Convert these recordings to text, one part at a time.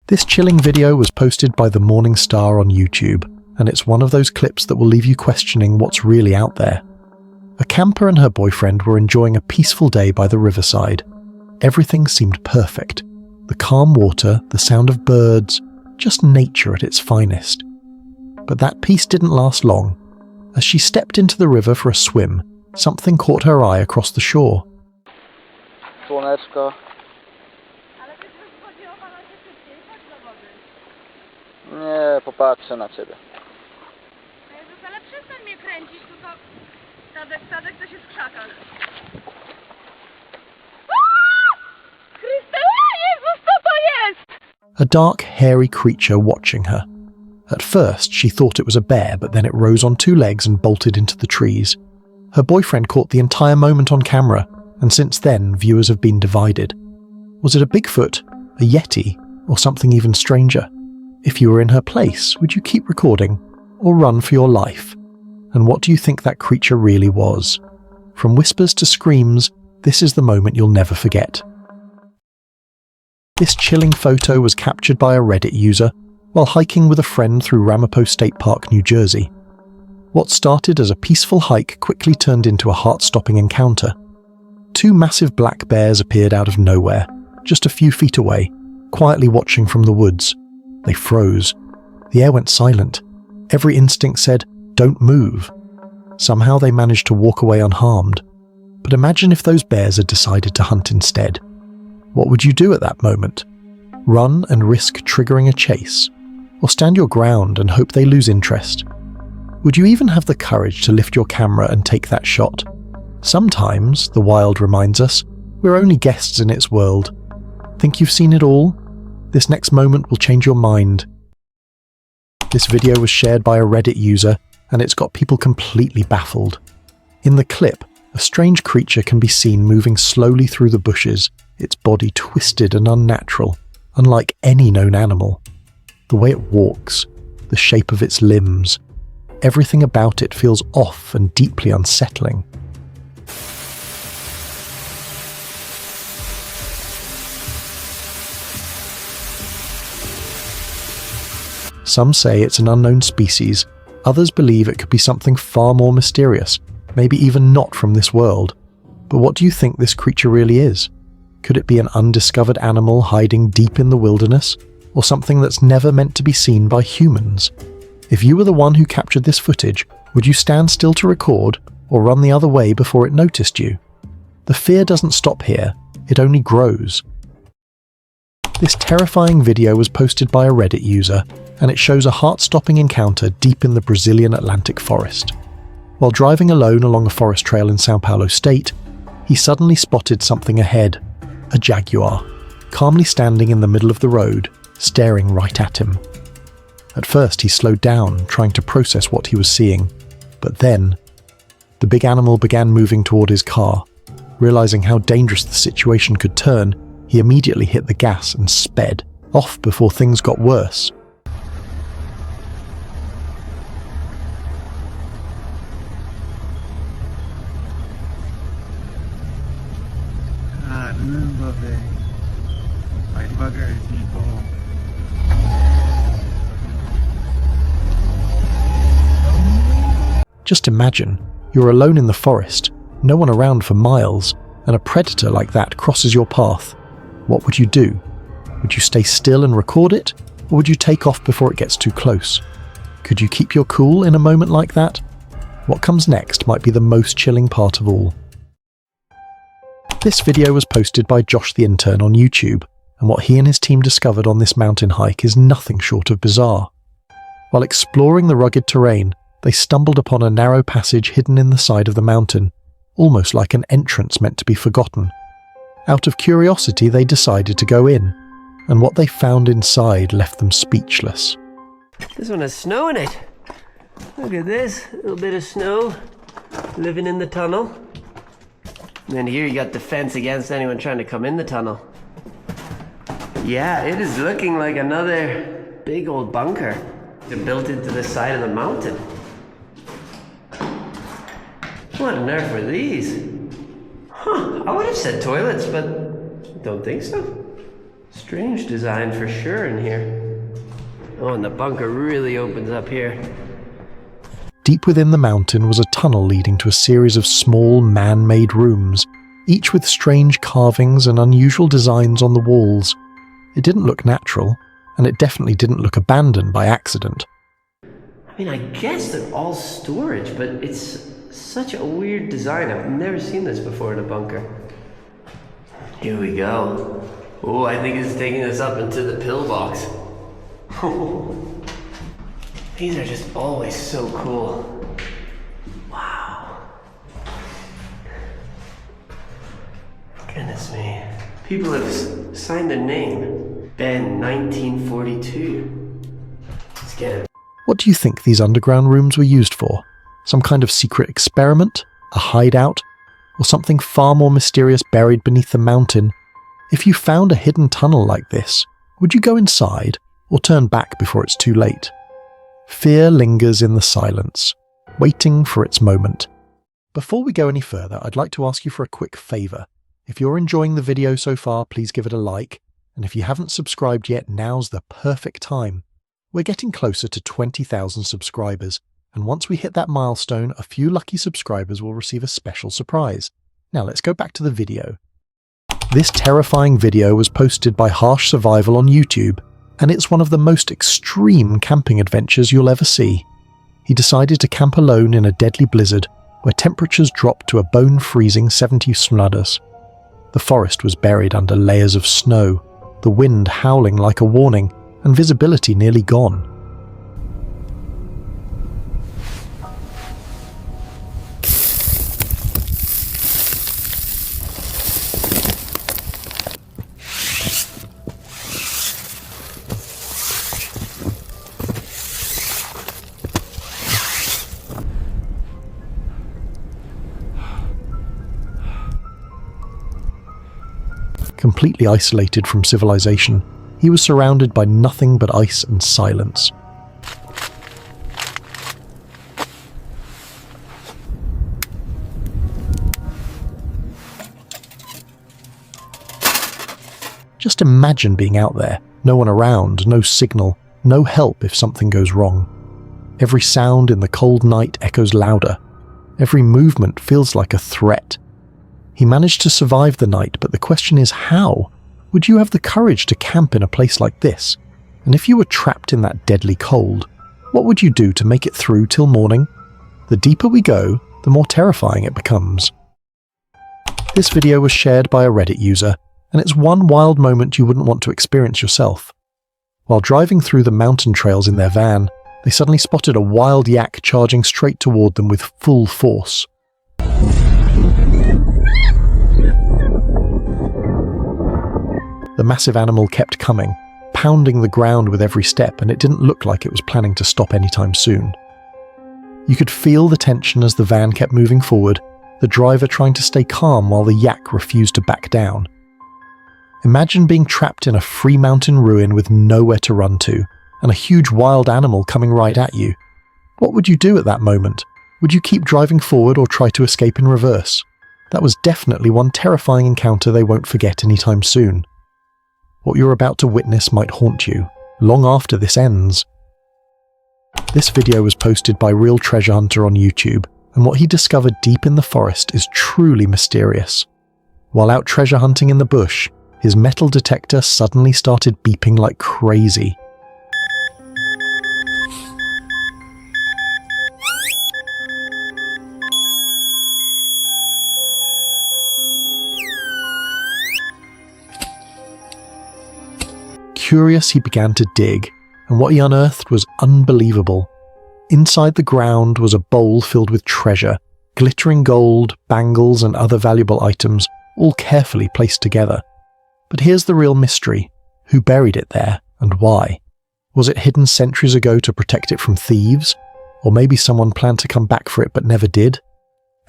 This chilling video was posted by the Morning Star on YouTube, and it's one of those clips that will leave you questioning what's really out there. A camper and her boyfriend were enjoying a peaceful day by the riverside. Everything seemed perfect. The calm water, the sound of birds, just nature at its finest. But that peace didn't last long. As she stepped into the river for a swim, something caught her eye across the shore. Słoneczko. Nie, popatrzę na ciebie. Jezus, ale przestań mnie kręcić, tylko Tadek to się w krzakach. Chryste, Jezus, co to jest? A dark, hairy creature watching her. At first, she thought it was a bear, but then it rose on two legs and bolted into the trees. Her boyfriend caught the entire moment on camera, and since then, viewers have been divided. Was it a Bigfoot, a Yeti, or something even stranger? If you were in her place, would you keep recording, or run for your life? And what do you think that creature really was? From whispers to screams, this is the moment you'll never forget. This chilling photo was captured by a Reddit user while hiking with a friend through Ramapo State Park, New Jersey. What started as a peaceful hike quickly turned into a heart-stopping encounter. Two massive black bears appeared out of nowhere, just a few feet away, quietly watching from the woods. They froze. The air went silent. Every instinct said, "Don't move." Somehow they managed to walk away unharmed. But imagine if those bears had decided to hunt instead. What would you do at that moment? Run and risk triggering a chase? Or stand your ground and hope they lose interest? Would you even have the courage to lift your camera and take that shot? Sometimes, the wild reminds us, we're only guests in its world. Think you've seen it all? This next moment will change your mind. This video was shared by a Reddit user, and it's got people completely baffled. In the clip, a strange creature can be seen moving slowly through the bushes, its body twisted and unnatural, unlike any known animal. The way it walks, the shape of its limbs, everything about it feels off and deeply unsettling. Some say it's an unknown species, others believe it could be something far more mysterious, maybe even not from this world. But what do you think this creature really is? Could it be an undiscovered animal hiding deep in the wilderness, or something that's never meant to be seen by humans? If you were the one who captured this footage, would you stand still to record, or run the other way before it noticed you? The fear doesn't stop here, it only grows. This terrifying video was posted by a Reddit user, and it shows a heart-stopping encounter deep in the Brazilian Atlantic forest. While driving alone along a forest trail in São Paulo state, he suddenly spotted something ahead, a jaguar, calmly standing in the middle of the road, staring right at him. At first he slowed down, trying to process what he was seeing, but then the big animal began moving toward his car. Realizing how dangerous the situation could turn, he immediately hit the gas and sped off before things got worse. Just imagine, you're alone in the forest, no one around for miles, and a predator like that crosses your path. What would you do? Would you stay still and record it, or would you take off before it gets too close? Could you keep your cool in a moment like that? What comes next might be the most chilling part of all. This video was posted by Josh the Intern on YouTube, and what he and his team discovered on this mountain hike is nothing short of bizarre. While exploring the rugged terrain, they stumbled upon a narrow passage hidden in the side of the mountain, almost like an entrance meant to be forgotten. Out of curiosity, they decided to go in, and what they found inside left them speechless. This one has snow in it. Look at this, a little bit of snow, living in the tunnel. And then here you got the fence against anyone trying to come in the tunnel. Yeah, it is looking like another big old bunker built into the side of the mountain. What on earth were these? Huh, I would have said toilets, but don't think so. Strange design for sure in here. Oh, and the bunker really opens up here. Deep within the mountain was a tunnel leading to a series of small, man-made rooms, each with strange carvings and unusual designs on the walls. It didn't look natural, and it definitely didn't look abandoned by accident. I mean, I guess they're all storage, but it's such a weird design. I've never seen this before in a bunker. Here we go. Oh, I think it's taking us up into the pillbox. These are just always so cool. Wow. Goodness me. People have signed their name. Ben, 1942. Let's get it. What do you think these underground rooms were used for? Some kind of secret experiment? A hideout? Or something far more mysterious buried beneath the mountain? If you found a hidden tunnel like this, would you go inside or turn back before it's too late? Fear lingers in the silence, waiting for its moment. Before we go any further, I'd like to ask you for a quick favour. If you're enjoying the video so far, please give it a like, and if you haven't subscribed yet, now's the perfect time. We're getting closer to 20,000 subscribers, and once we hit that milestone, a few lucky subscribers will receive a special surprise. Now let's go back to the video. This terrifying video was posted by Harsh Survival on YouTube, and it's one of the most extreme camping adventures you'll ever see. He decided to camp alone in a deadly blizzard where temperatures dropped to a bone-freezing 70 grados. The forest was buried under layers of snow, the wind howling like a warning, and visibility nearly gone. Completely isolated from civilization, he was surrounded by nothing but ice and silence. Just imagine being out there, no one around, no signal, no help if something goes wrong. Every sound in the cold night echoes louder. Every movement feels like a threat. He managed to survive the night, but the question is how? Would you have the courage to camp in a place like this? And if you were trapped in that deadly cold, what would you do to make it through till morning? The deeper we go, the more terrifying it becomes. This video was shared by a Reddit user, and it's one wild moment you wouldn't want to experience yourself. While driving through the mountain trails in their van, they suddenly spotted a wild yak charging straight toward them with full force. The massive animal kept coming, pounding the ground with every step, and it didn't look like it was planning to stop anytime soon. You could feel the tension as the van kept moving forward, the driver trying to stay calm while the yak refused to back down. Imagine being trapped in a free mountain ruin with nowhere to run to, and a huge wild animal coming right at you. What would you do at that moment? Would you keep driving forward or try to escape in reverse? That was definitely one terrifying encounter they won't forget anytime soon. What you're about to witness might haunt you, long after this ends. This video was posted by Real Treasure Hunter on YouTube, and what he discovered deep in the forest is truly mysterious. While out treasure hunting in the bush, his metal detector suddenly started beeping like crazy. Curious, he began to dig, and what he unearthed was unbelievable. Inside the ground was a bowl filled with treasure, glittering gold, bangles, and other valuable items, all carefully placed together. But here's the real mystery. Who buried it there, and why? Was it hidden centuries ago to protect it from thieves? Or maybe someone planned to come back for it but never did?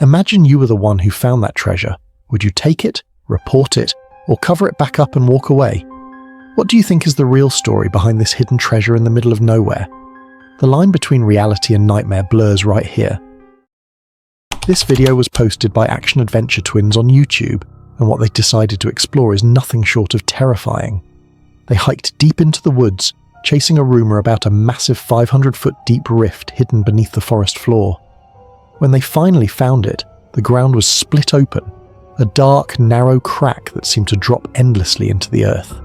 Imagine you were the one who found that treasure. Would you take it, report it, or cover it back up and walk away? What do you think is the real story behind this hidden treasure in the middle of nowhere? The line between reality and nightmare blurs right here. This video was posted by action-adventure twins on YouTube, and what they decided to explore is nothing short of terrifying. They hiked deep into the woods, chasing a rumour about a massive 500-foot deep rift hidden beneath the forest floor. When they finally found it, the ground was split open, a dark, narrow crack that seemed to drop endlessly into the earth.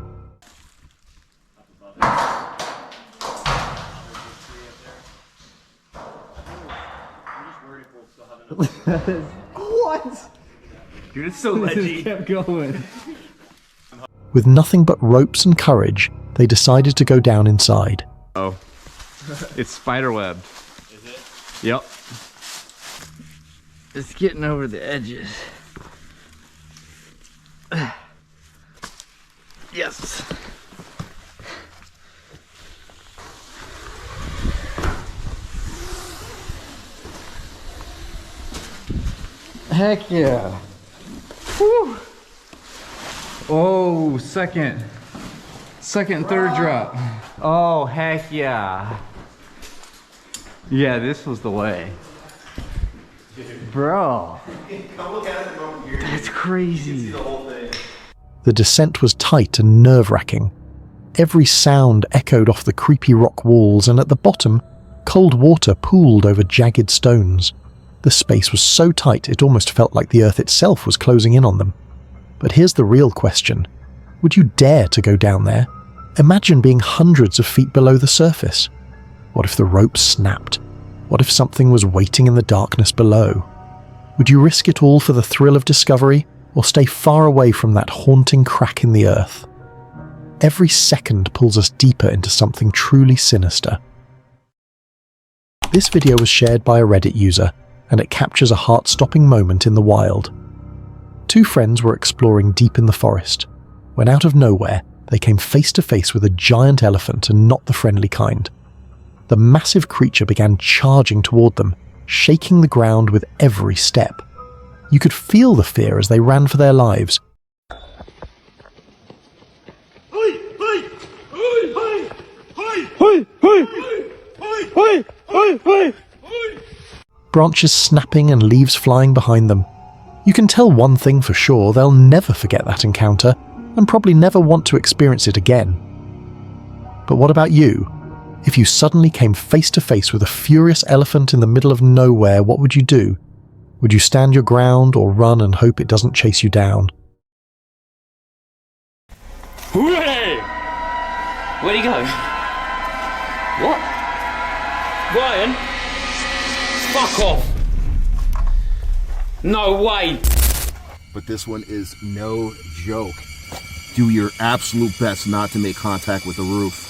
What? Dude, it's so ledgy. Kept going. With nothing but ropes and courage, they decided to go down inside. Oh. It's spiderweb. Is it? Yep. It's getting over the edges. Yes. Heck yeah. Whew. Oh, second and third drop. Oh, heck yeah. Yeah, this was the way. Bro. Come look at it from here. That's crazy. You can see the whole thing. The descent was tight and nerve-wracking. Every sound echoed off the creepy rock walls, and at the bottom, cold water pooled over jagged stones. The space was so tight it almost felt like the earth itself was closing in on them. But here's the real question. Would you dare to go down there? Imagine being hundreds of feet below the surface. What if the rope snapped? What if something was waiting in the darkness below? Would you risk it all for the thrill of discovery, or stay far away from that haunting crack in the earth? Every second pulls us deeper into something truly sinister. This video was shared by a Reddit user, and it captures a heart-stopping moment in the wild. Two friends were exploring deep in the forest, when out of nowhere, they came face to face with a giant elephant, and not the friendly kind. The massive creature began charging toward them, shaking the ground with every step. You could feel the fear as they ran for their lives. Branches snapping and leaves flying behind them. You can tell one thing for sure, they'll never forget that encounter, and probably never want to experience it again. But what about you? If you suddenly came face to face with a furious elephant in the middle of nowhere, what would you do? Would you stand your ground or run and hope it doesn't chase you down? Hooray! Where'd he go? What? Ryan? Fuck off! No way! But this one is no joke. Do your absolute best not to make contact with the roof.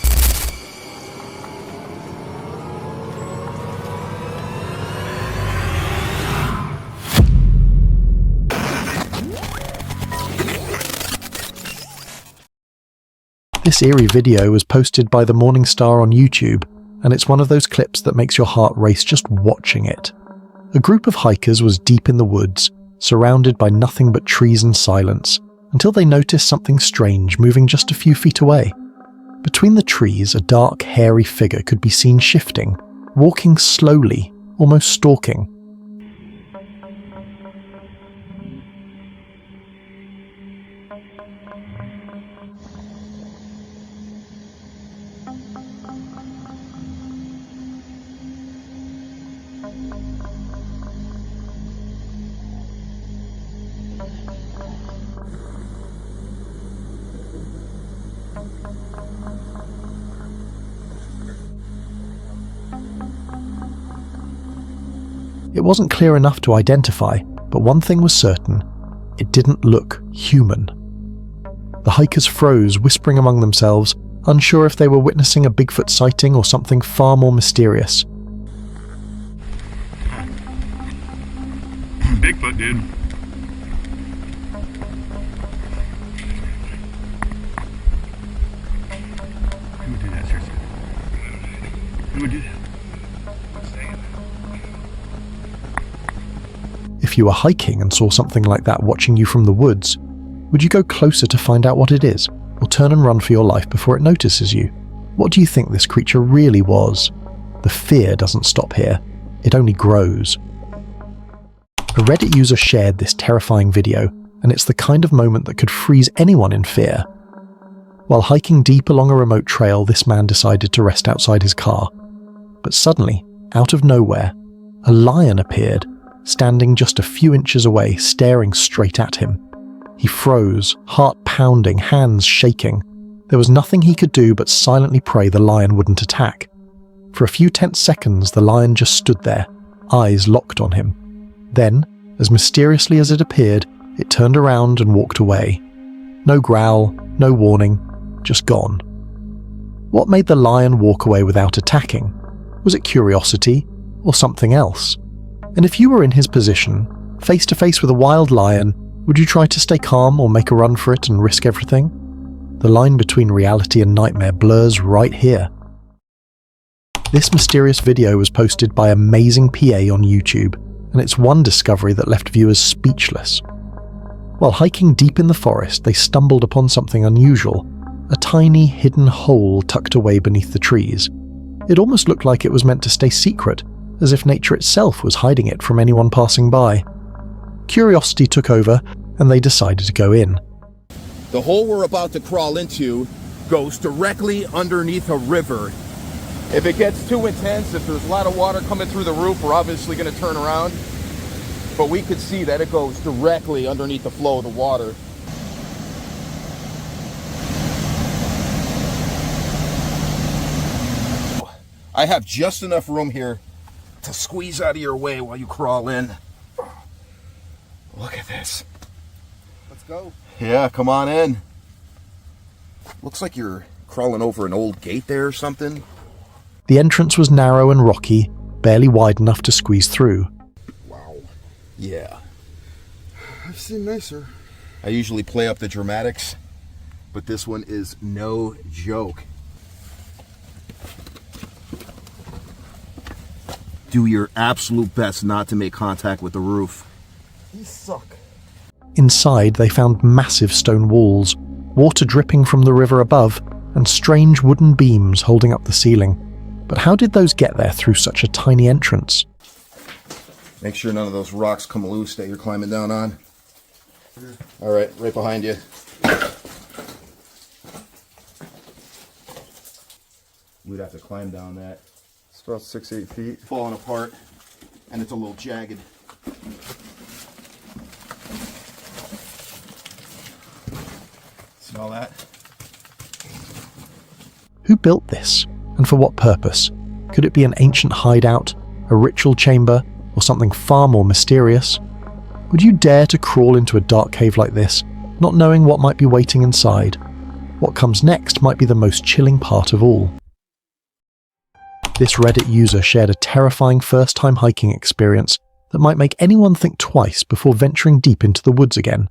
This eerie video was posted by the Morning Star on YouTube, and it's one of those clips that makes your heart race just watching it. A group of hikers was deep in the woods, surrounded by nothing but trees and silence, until they noticed something strange moving just a few feet away. Between the trees, a dark, hairy figure could be seen shifting, walking slowly, almost stalking. It wasn't clear enough to identify, but one thing was certain: it didn't look human. The hikers froze, whispering among themselves, unsure if they were witnessing a Bigfoot sighting or something far more mysterious. Bigfoot, dude. Who would do that, seriously? Who would do that? If you were hiking and saw something like that watching you from the woods, would you go closer to find out what it is, or turn and run for your life before it notices you? What do you think this creature really was? The fear doesn't stop here. It only grows. A Reddit user shared this terrifying video, and it's the kind of moment that could freeze anyone in fear. While hiking deep along a remote trail, this man decided to rest outside his car. But suddenly, out of nowhere, a lion appeared, standing just a few inches away, staring straight at him. He froze, heart pounding, hands shaking. There was nothing he could do but silently pray the lion wouldn't attack. For a few tense seconds, the lion just stood there, eyes locked on him. Then, as mysteriously as it appeared, it turned around and walked away. No growl, no warning, just gone. What made the lion walk away without attacking? Was it curiosity or something else? And if you were in his position, face to face with a wild lion, would you try to stay calm or make a run for it and risk everything? The line between reality and nightmare blurs right here. This mysterious video was posted by Amazing PA on YouTube, and it's one discovery that left viewers speechless. While hiking deep in the forest, they stumbled upon something unusual, a tiny hidden hole tucked away beneath the trees. It almost looked like it was meant to stay secret, as if nature itself was hiding it from anyone passing by. Curiosity took over, and they decided to go in. The hole we're about to crawl into goes directly underneath a river. If it gets too intense, if there's a lot of water coming through the roof, we're obviously going to turn around. But we could see that it goes directly underneath the flow of the water. I have just enough room here to squeeze out of your way while you crawl in. Look at this. Let's go. Yeah, come on in. Looks like you're crawling over an old gate there or something. The entrance was narrow and rocky, barely wide enough to squeeze through. Wow. Yeah. I've seen nicer. I usually play up the dramatics, but this one is no joke. Do your absolute best not to make contact with the roof. You suck. Inside, they found massive stone walls, water dripping from the river above, and strange wooden beams holding up the ceiling. But how did those get there through such a tiny entrance? Make sure none of those rocks come loose that you're climbing down on. All right, right behind you. We'd have to climb down that. It's about 6-8 feet. Falling apart, and it's a little jagged. Smell that? Who built this, and for what purpose? Could it be an ancient hideout, a ritual chamber, or something far more mysterious? Would you dare to crawl into a dark cave like this, not knowing what might be waiting inside? What comes next might be the most chilling part of all. This Reddit user shared a terrifying first-time hiking experience that might make anyone think twice before venturing deep into the woods again.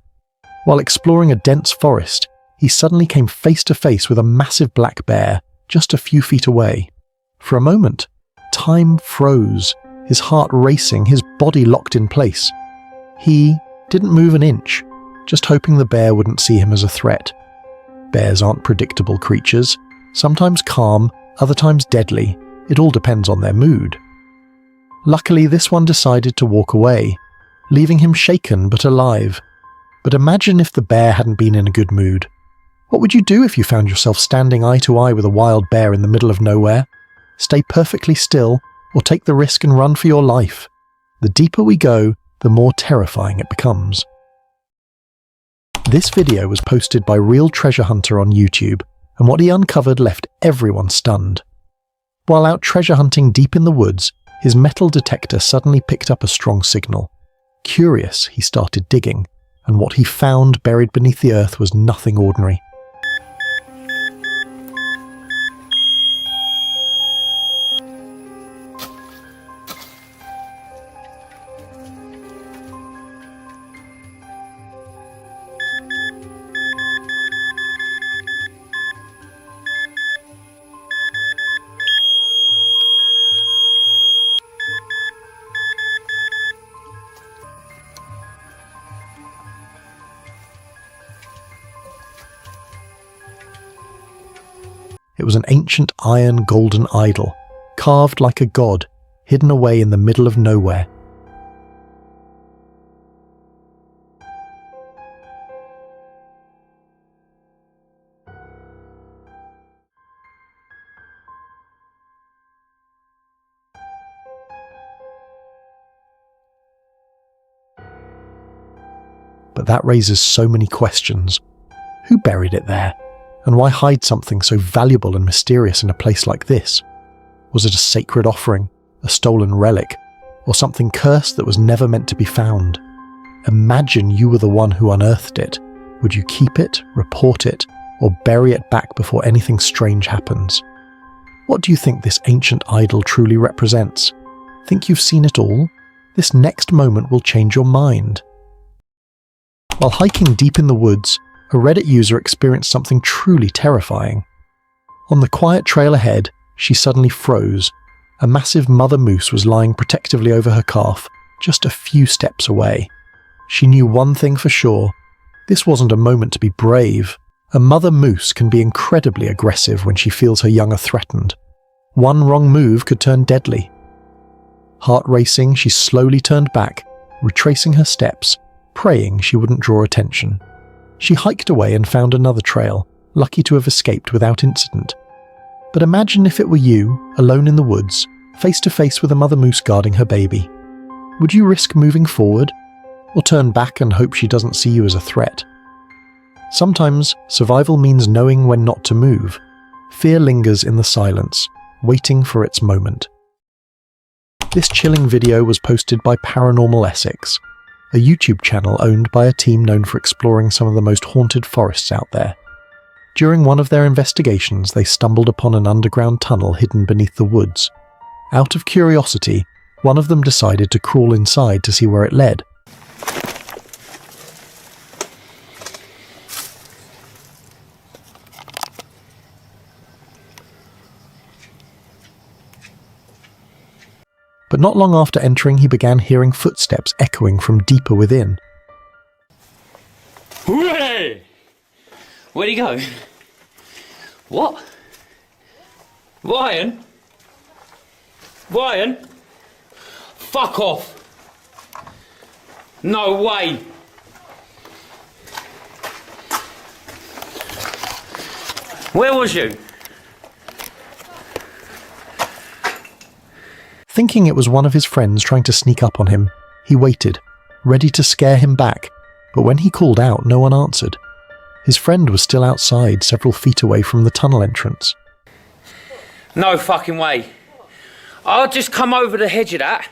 While exploring a dense forest, he suddenly came face to face with a massive black bear just a few feet away. For a moment, time froze, his heart racing, his body locked in place. He didn't move an inch, just hoping the bear wouldn't see him as a threat. Bears aren't predictable creatures, sometimes calm, other times deadly. It all depends on their mood. Luckily, this one decided to walk away, leaving him shaken but alive. But imagine if the bear hadn't been in a good mood. What would you do if you found yourself standing eye to eye with a wild bear in the middle of nowhere? Stay perfectly still, or take the risk and run for your life? The deeper we go, the more terrifying it becomes. This video was posted by Real Treasure Hunter on YouTube, and what he uncovered left everyone stunned. While out treasure hunting deep in the woods, his metal detector suddenly picked up a strong signal. Curious, he started digging, and what he found buried beneath the earth was nothing ordinary. It was an ancient iron golden idol, carved like a god, hidden away in the middle of nowhere. but that raises so many questions. Who buried it there? And why hide something so valuable and mysterious in a place like this? Was it a sacred offering, a stolen relic, or something cursed that was never meant to be found? Imagine you were the one who unearthed it. Would you keep it, report it, or bury it back before anything strange happens? What do you think this ancient idol truly represents? Think you've seen it all? This next moment will change your mind. While hiking deep in the woods, a Reddit user experienced something truly terrifying. On the quiet trail ahead, she suddenly froze. A massive mother moose was lying protectively over her calf, just a few steps away. She knew one thing for sure. This wasn't a moment to be brave. A mother moose can be incredibly aggressive when she feels her young are threatened. One wrong move could turn deadly. Heart racing, she slowly turned back, retracing her steps, praying she wouldn't draw attention. She hiked away and found another trail, lucky to have escaped without incident. But imagine if it were you, alone in the woods, face to face with a mother moose guarding her baby. Would you risk moving forward, or turn back and hope she doesn't see you as a threat? Sometimes, survival means knowing when not to move. Fear lingers in the silence, waiting for its moment. This chilling video was posted by Paranormal Essex, a YouTube channel owned by a team known for exploring some of the most haunted forests out there. During one of their investigations, they stumbled upon an underground tunnel hidden beneath the woods. Out of curiosity, one of them decided to crawl inside to see where it led. But not long after entering, he began hearing footsteps echoing from deeper within. Hooray! Where'd he go? What? Ryan? Ryan? Fuck off! No way! Where was you? Thinking it was one of his friends trying to sneak up on him, he waited, ready to scare him back, but when he called out, no one answered. His friend was still outside, several feet away from the tunnel entrance. No fucking way. I'll just come over the hedge of that.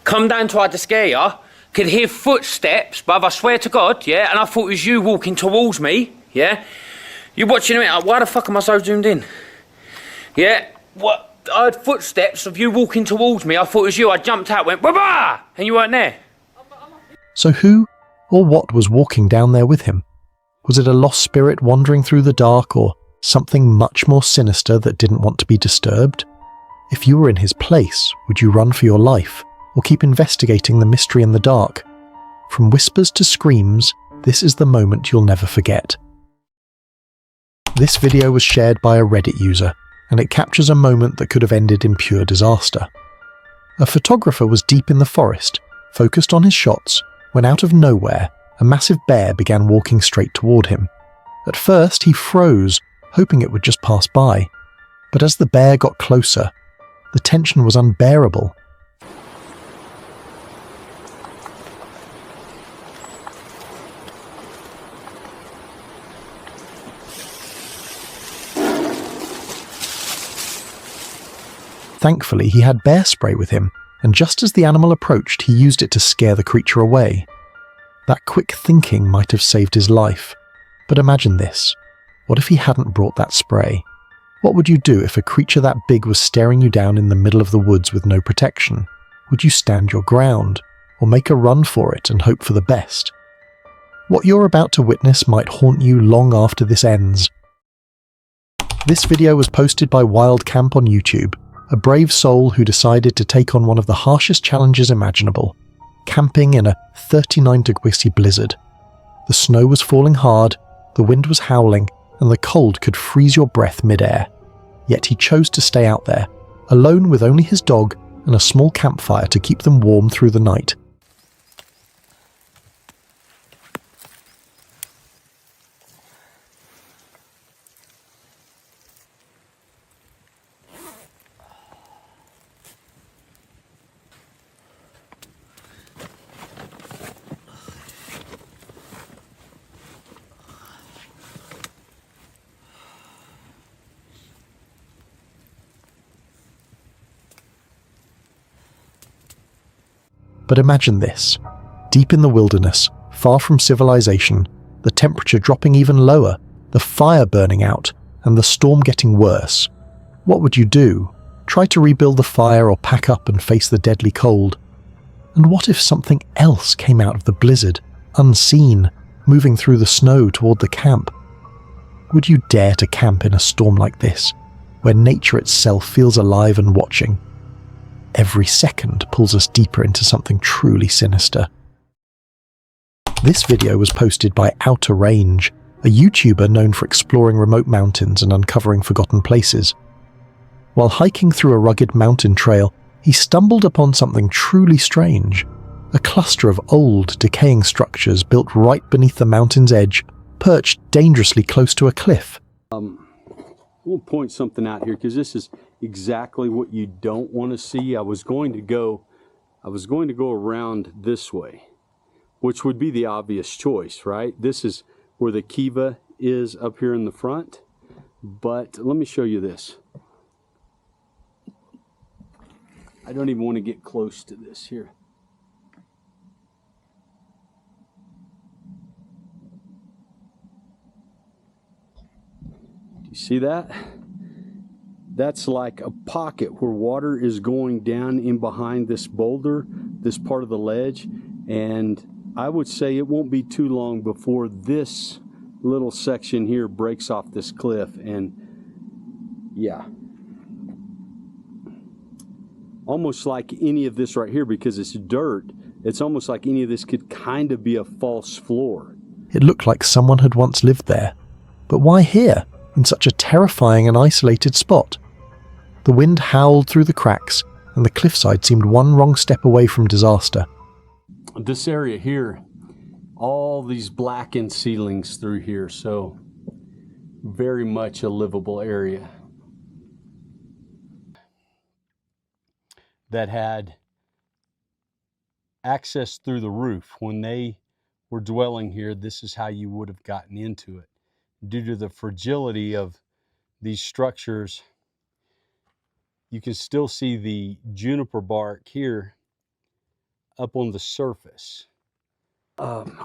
Come down to to scare you. Could hear footsteps, bruv, I swear to God, yeah? And I thought it was you walking towards me, yeah? You watching me, why the fuck am I so zoomed in? Yeah? What? I heard footsteps of you walking towards me. I thought it was you. I jumped out, went, bah! And you weren't there. So who or what was walking down there with him? Was it a lost spirit wandering through the dark, or something much more sinister that didn't want to be disturbed? If you were in his place, would you run for your life, or keep investigating the mystery in the dark? From whispers to screams, this is the moment you'll never forget. This video was shared by a Reddit user, and it captures a moment that could have ended in pure disaster. A photographer was deep in the forest, focused on his shots, when out of nowhere, a massive bear began walking straight toward him. At first, he froze, hoping it would just pass by. But as the bear got closer, the tension was unbearable. Thankfully, he had bear spray with him, and just as the animal approached, he used it to scare the creature away. That quick thinking might have saved his life. But imagine this. What if he hadn't brought that spray? What would you do if a creature that big was staring you down in the middle of the woods with no protection? Would you stand your ground, or make a run for it and hope for the best? What you're about to witness might haunt you long after this ends. This video was posted by Wild Camp on YouTube, a brave soul who decided to take on one of the harshest challenges imaginable, camping in a 39-degree blizzard. The snow was falling hard, the wind was howling, and the cold could freeze your breath mid-air. Yet he chose to stay out there, alone with only his dog and a small campfire to keep them warm through the night. But imagine this. Deep in the wilderness, far from civilization, the temperature dropping even lower, the fire burning out, and the storm getting worse. What would you do? Try to rebuild the fire or pack up and face the deadly cold? And what if something else came out of the blizzard, unseen, moving through the snow toward the camp? Would you dare to camp in a storm like this, where nature itself feels alive and watching? Every second pulls us deeper into something truly sinister. This video was posted by Outer Range, a YouTuber known for exploring remote mountains and uncovering forgotten places. While hiking through a rugged mountain trail, he stumbled upon something truly strange. A cluster of old, decaying structures built right beneath the mountain's edge, perched dangerously close to a cliff. We'll point something out here because this is exactly what you don't want to see. I was going to go around this way, which would be the obvious choice, right? This is where the kiva is up here in the front. But let me show you this. I don't even want to get close to this here. Do you see that? That's like a pocket where water is going down in behind this boulder, this part of the ledge, and I would say it won't be too long before this little section here breaks off this cliff. And yeah, almost like any of this right here, because it's dirt, it's almost like any of this could kind of be a false floor. It looked like someone had once lived there. But why here, in such a terrifying and isolated spot? The wind howled through the cracks, and the cliffside seemed one wrong step away from disaster. This area here, all these blackened ceilings through here, so very much a livable area. That had access through the roof. When they were dwelling here, this is how you would have gotten into it. Due to the fragility of these structures, you can still see the juniper bark here up on the surface. I'm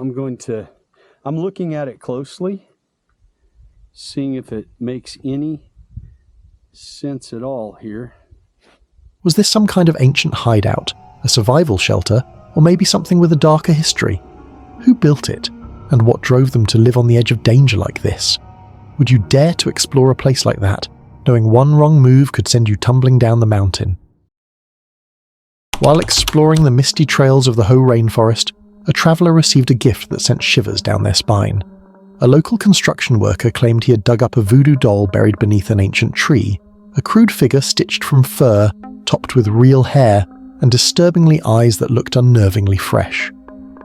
looking at it closely, seeing if it makes any sense at all here. Was this some kind of ancient hideout, a survival shelter, or maybe something with a darker history? Who built it, and what drove them to live on the edge of danger like this? Would you dare to explore a place like that, knowing one wrong move could send you tumbling down the mountain? While exploring the misty trails of the Hoh rainforest, a traveller received a gift that sent shivers down their spine. A local construction worker claimed he had dug up a voodoo doll buried beneath an ancient tree, a crude figure stitched from fur, topped with real hair, and disturbingly eyes that looked unnervingly fresh.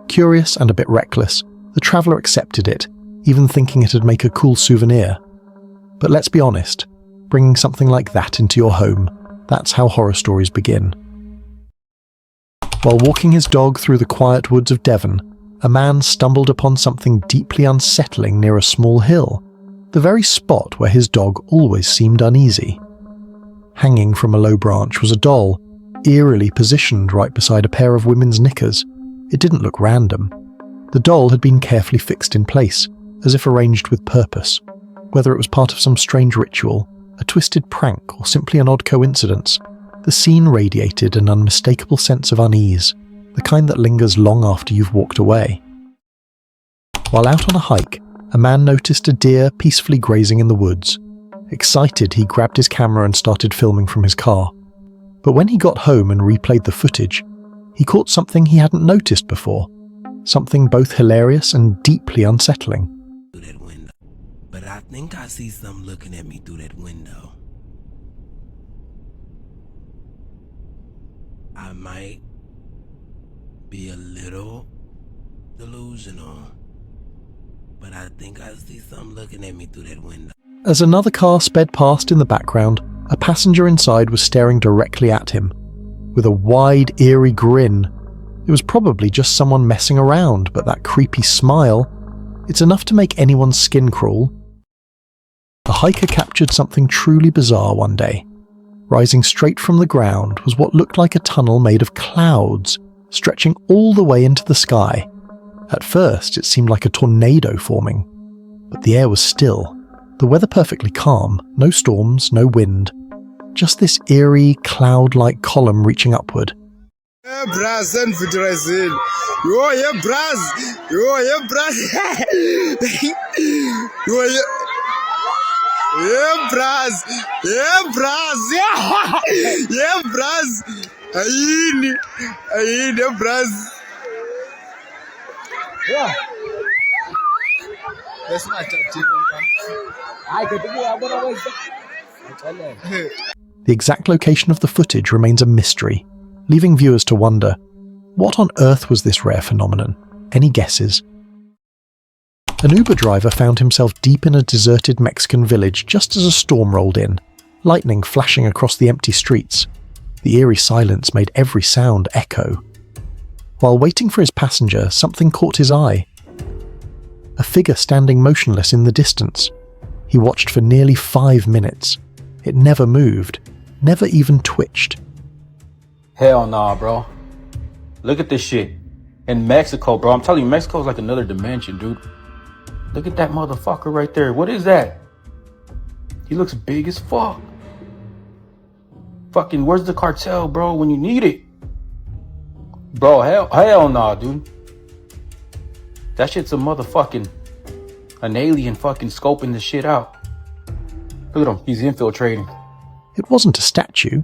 Curious and a bit reckless, the traveller accepted it, even thinking it'd make a cool souvenir. But let's be honest, bringing something like that into your home, that's how horror stories begin. While walking his dog through the quiet woods of Devon, a man stumbled upon something deeply unsettling near a small hill, the very spot where his dog always seemed uneasy. Hanging from a low branch was a doll, eerily positioned right beside a pair of women's knickers. It didn't look random. The doll had been carefully fixed in place, as if arranged with purpose. Whether it was part of some strange ritual, a twisted prank, or simply an odd coincidence, the scene radiated an unmistakable sense of unease, the kind that lingers long after you've walked away. While out on a hike, a man noticed a deer peacefully grazing in the woods. Excited, he grabbed his camera and started filming from his car. But when he got home and replayed the footage, he caught something he hadn't noticed before, something both hilarious and deeply unsettling. Through that window, but I think I see something looking at me through that window. I might be a little delusional, but I think I see something looking at me through that window. As another car sped past in the background, a passenger inside was staring directly at him. With a wide, eerie grin. It was probably just someone messing around, but that creepy smile, it's enough to make anyone's skin crawl. The hiker captured something truly bizarre one day. Rising straight from the ground was what looked like a tunnel made of clouds, stretching all the way into the sky. At first, it seemed like a tornado forming, but the air was still, the weather perfectly calm, no storms, no wind, just this eerie, cloud-like column reaching upward. The exact location of the footage remains a mystery, leaving viewers to wonder, what on earth was this rare phenomenon? Any guesses? An Uber driver found himself deep in a deserted Mexican village just as a storm rolled in, lightning flashing across the empty streets. The eerie silence made every sound echo. While waiting for his passenger, something caught his eye. A figure standing motionless in the distance. He watched for nearly 5 minutes. It never moved, never even twitched. Hell nah, bro. Look at this shit. In Mexico, bro. I'm telling you, Mexico's like another dimension, dude. Look at that motherfucker right there. What is that? He looks big as fuck. Fucking, where's the cartel, bro, when you need it? Bro, hell nah, dude. That shit's a motherfucking, an alien fucking scoping this shit out. Look at him, he's infiltrating. It wasn't a statue.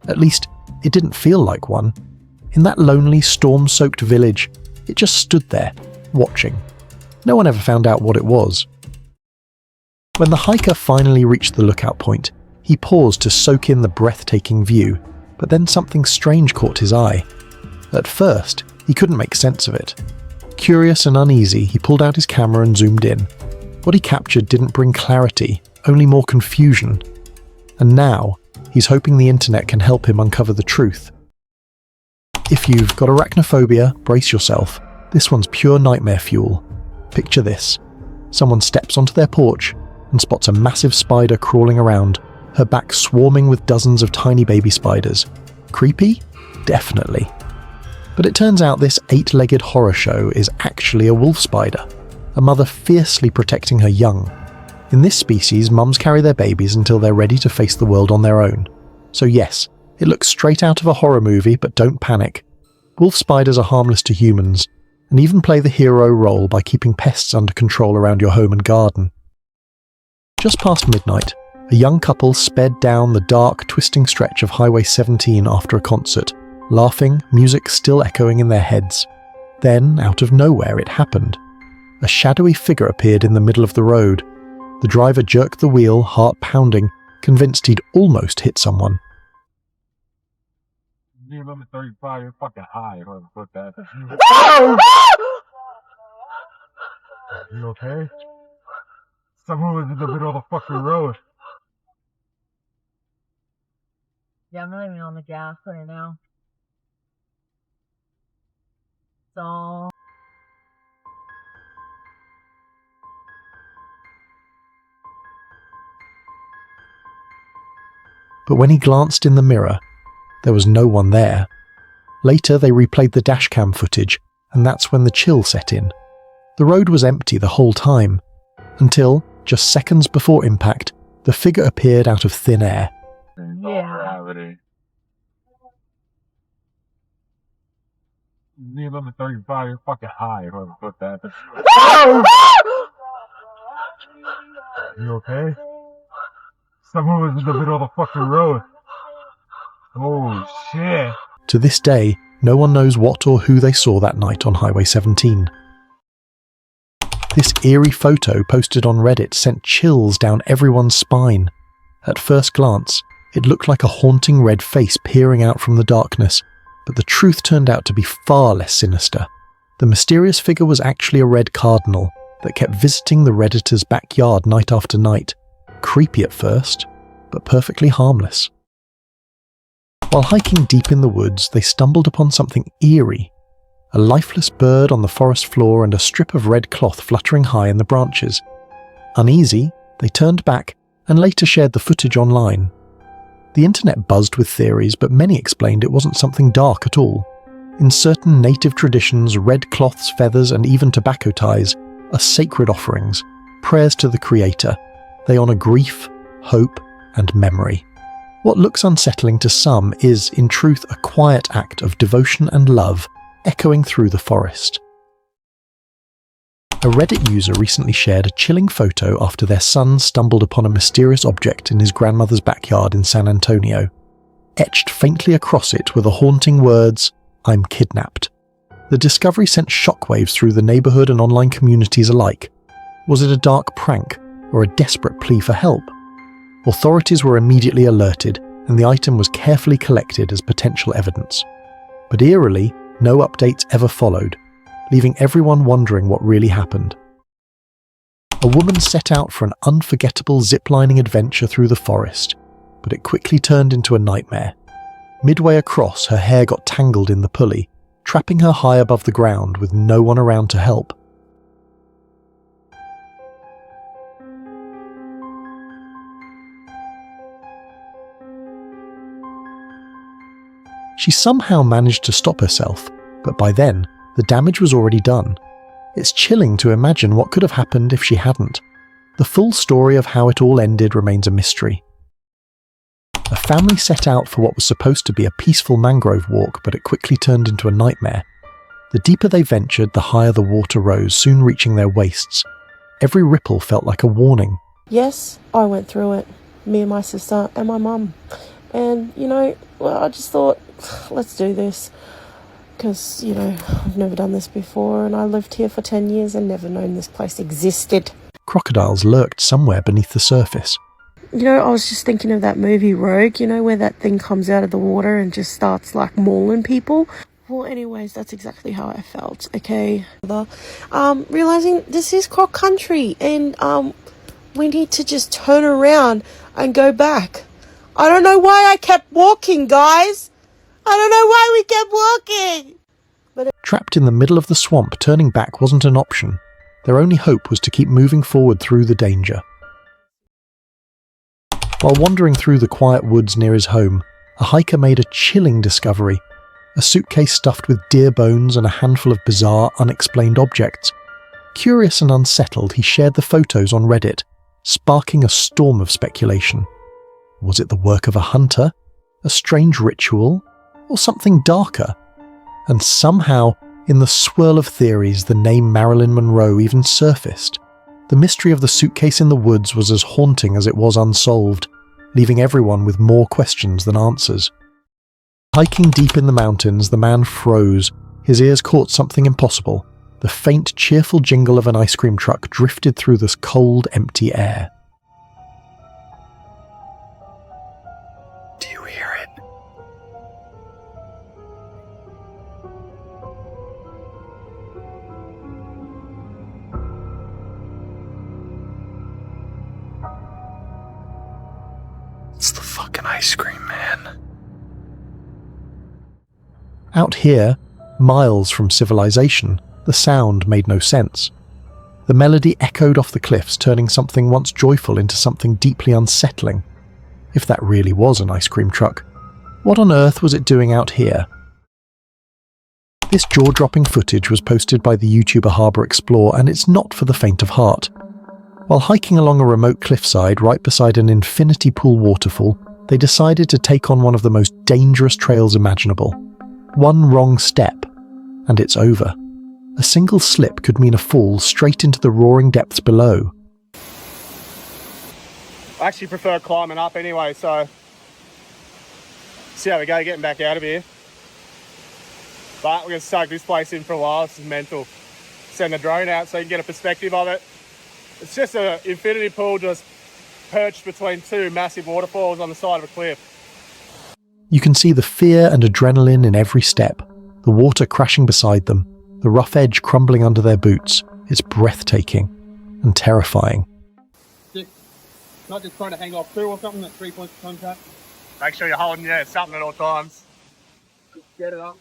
At least, it didn't feel like one. In that lonely, storm-soaked village, it just stood there, watching. No one ever found out what it was. When the hiker finally reached the lookout point, he paused to soak in the breathtaking view, but then something strange caught his eye. At first, he couldn't make sense of it. Curious and uneasy, he pulled out his camera and zoomed in. What he captured didn't bring clarity, only more confusion. And now, he's hoping the internet can help him uncover the truth. If you've got arachnophobia, brace yourself. This one's pure nightmare fuel. Picture this. Someone steps onto their porch and spots a massive spider crawling around, her back swarming with dozens of tiny baby spiders. Creepy? Definitely. But it turns out this 8-legged horror show is actually a wolf spider, a mother fiercely protecting her young. In this species, mums carry their babies until they're ready to face the world on their own. So yes, it looks straight out of a horror movie, but don't panic. Wolf spiders are harmless to humans, and even play the hero role by keeping pests under control around your home and garden. Just past midnight, a young couple sped down the dark, twisting stretch of Highway 17 after a concert, laughing, music still echoing in their heads. Then, out of nowhere, it happened. A shadowy figure appeared in the middle of the road. The driver jerked the wheel, heart pounding, convinced he'd almost hit someone. Limit 35, you're fucking high. Whoever put that. You okay? Someone was in the middle of the fucking road. Yeah, I'm not even on the gas right now. So... But when he glanced in the mirror, there was no one there. Later, they replayed the dashcam footage, and that's when the chill set in. The road was empty the whole time, until, just seconds before impact, the figure appeared out of thin air. Yeah. Limit 35, you're fucking high. Whoever put that. You okay? Someone was in the middle of the fucking road. Oh shit. To this day, no one knows what or who they saw that night on Highway 17. This eerie photo posted on Reddit sent chills down everyone's spine. At first glance, it looked like a haunting red face peering out from the darkness, but the truth turned out to be far less sinister. The mysterious figure was actually a red cardinal that kept visiting the Redditor's backyard night after night. Creepy at first, but perfectly harmless. While hiking deep in the woods, they stumbled upon something eerie. A lifeless bird on the forest floor and a strip of red cloth fluttering high in the branches. Uneasy, they turned back and later shared the footage online. The internet buzzed with theories, but many explained it wasn't something dark at all. In certain native traditions, red cloths, feathers, and even tobacco ties are sacred offerings, prayers to the Creator. They honour grief, hope, and memory. What looks unsettling to some is, in truth, a quiet act of devotion and love echoing through the forest. A Reddit user recently shared a chilling photo after their son stumbled upon a mysterious object in his grandmother's backyard in San Antonio. Etched faintly across it were the haunting words, "I'm kidnapped." The discovery sent shockwaves through the neighbourhood and online communities alike. Was it a dark prank or a desperate plea for help? Authorities were immediately alerted, and the item was carefully collected as potential evidence. But eerily, no updates ever followed, leaving everyone wondering what really happened. A woman set out for an unforgettable ziplining adventure through the forest, but it quickly turned into a nightmare. Midway across, her hair got tangled in the pulley, trapping her high above the ground with no one around to help. She somehow managed to stop herself, but by then, the damage was already done. It's chilling to imagine what could have happened if she hadn't. The full story of how it all ended remains a mystery. A family set out for what was supposed to be a peaceful mangrove walk, but it quickly turned into a nightmare. The deeper they ventured, the higher the water rose, soon reaching their waists. Every ripple felt like a warning. Yes, I went through it. Me and my sister and my mum. And, I just thought, let's do this. Because, I've never done this before, and I lived here for 10 years and never known this place existed. Crocodiles lurked somewhere beneath the surface. I was just thinking of that movie Rogue, where that thing comes out of the water and just starts, mauling people. Well, anyways, that's exactly how I felt, okay? Realizing this is croc country, and we need to just turn around and go back. I don't know why I kept walking, guys! I don't know why we kept walking! Trapped in the middle of the swamp, turning back wasn't an option. Their only hope was to keep moving forward through the danger. While wandering through the quiet woods near his home, a hiker made a chilling discovery. A suitcase stuffed with deer bones and a handful of bizarre, unexplained objects. Curious and unsettled, he shared the photos on Reddit, sparking a storm of speculation. Was it the work of a hunter, a strange ritual, or something darker? And somehow, in the swirl of theories, the name Marilyn Monroe even surfaced. The mystery of the suitcase in the woods was as haunting as it was unsolved, leaving everyone with more questions than answers. Hiking deep in the mountains, the man froze. His ears caught something impossible. The faint, cheerful jingle of an ice cream truck drifted through this cold, empty air. Do you hear it? It's the fucking ice cream man. Out here, miles from civilization, the sound made no sense. The melody echoed off the cliffs, turning something once joyful into something deeply unsettling. If that really was an ice cream truck, what on earth was it doing out here? This jaw-dropping footage was posted by the YouTuber Harbour Explore, and it's not for the faint of heart. While hiking along a remote cliffside right beside an infinity pool waterfall, they decided to take on one of the most dangerous trails imaginable. One wrong step, and it's over. A single slip could mean a fall straight into the roaring depths below. I actually prefer climbing up anyway, so see how we go getting back out of here. But we're going to soak this place in for a while. This is mental. Send the drone out so you can get a perspective of it. It's just an infinity pool just perched between two massive waterfalls on the side of a cliff. You can see the fear and adrenaline in every step, the water crashing beside them, the rough edge crumbling under their boots. It's breathtaking and terrifying. Not just trying to hang off through or something, that's 3 points of contact. Make sure you're holding something at all times. Just get it up.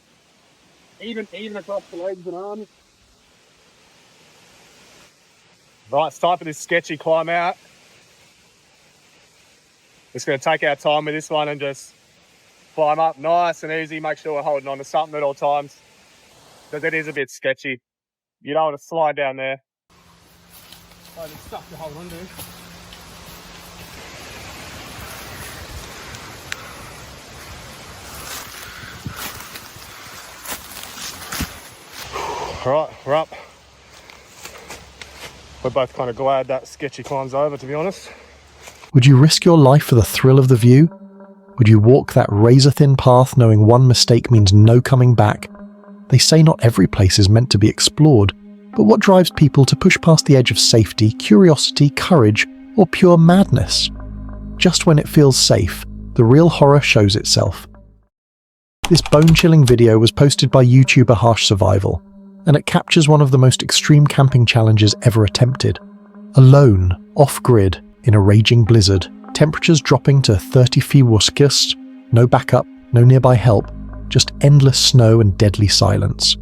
Even across the legs and arms. Right, it's time for this sketchy climb out. Just going to take our time with this one and just climb up nice and easy. Make sure we're holding on to something at all times, because it is a bit sketchy. You don't want to slide down there. Oh, there's stuff to hold on to. Alright, we're up. We're both kind of glad that sketchy climb's over, to be honest. Would you risk your life for the thrill of the view? Would you walk that razor-thin path knowing one mistake means no coming back? They say not every place is meant to be explored, but what drives people to push past the edge of safety, curiosity, courage, or pure madness? Just when it feels safe, the real horror shows itself. This bone-chilling video was posted by YouTuber Harsh Survival, and it captures one of the most extreme camping challenges ever attempted. Alone, off-grid, in a raging blizzard, temperatures dropping to 30 °C, no backup, no nearby help, just endless snow and deadly silence.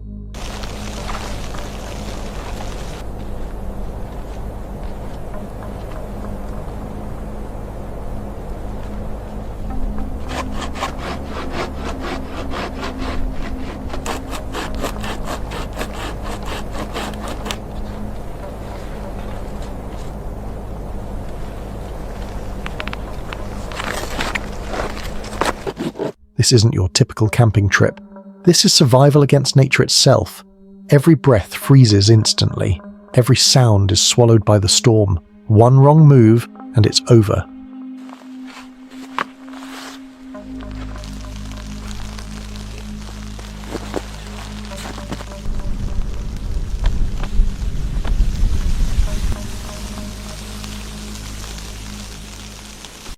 This isn't your typical camping trip. This is survival against nature itself. Every breath freezes instantly. Every sound is swallowed by the storm. One wrong move, and it's over.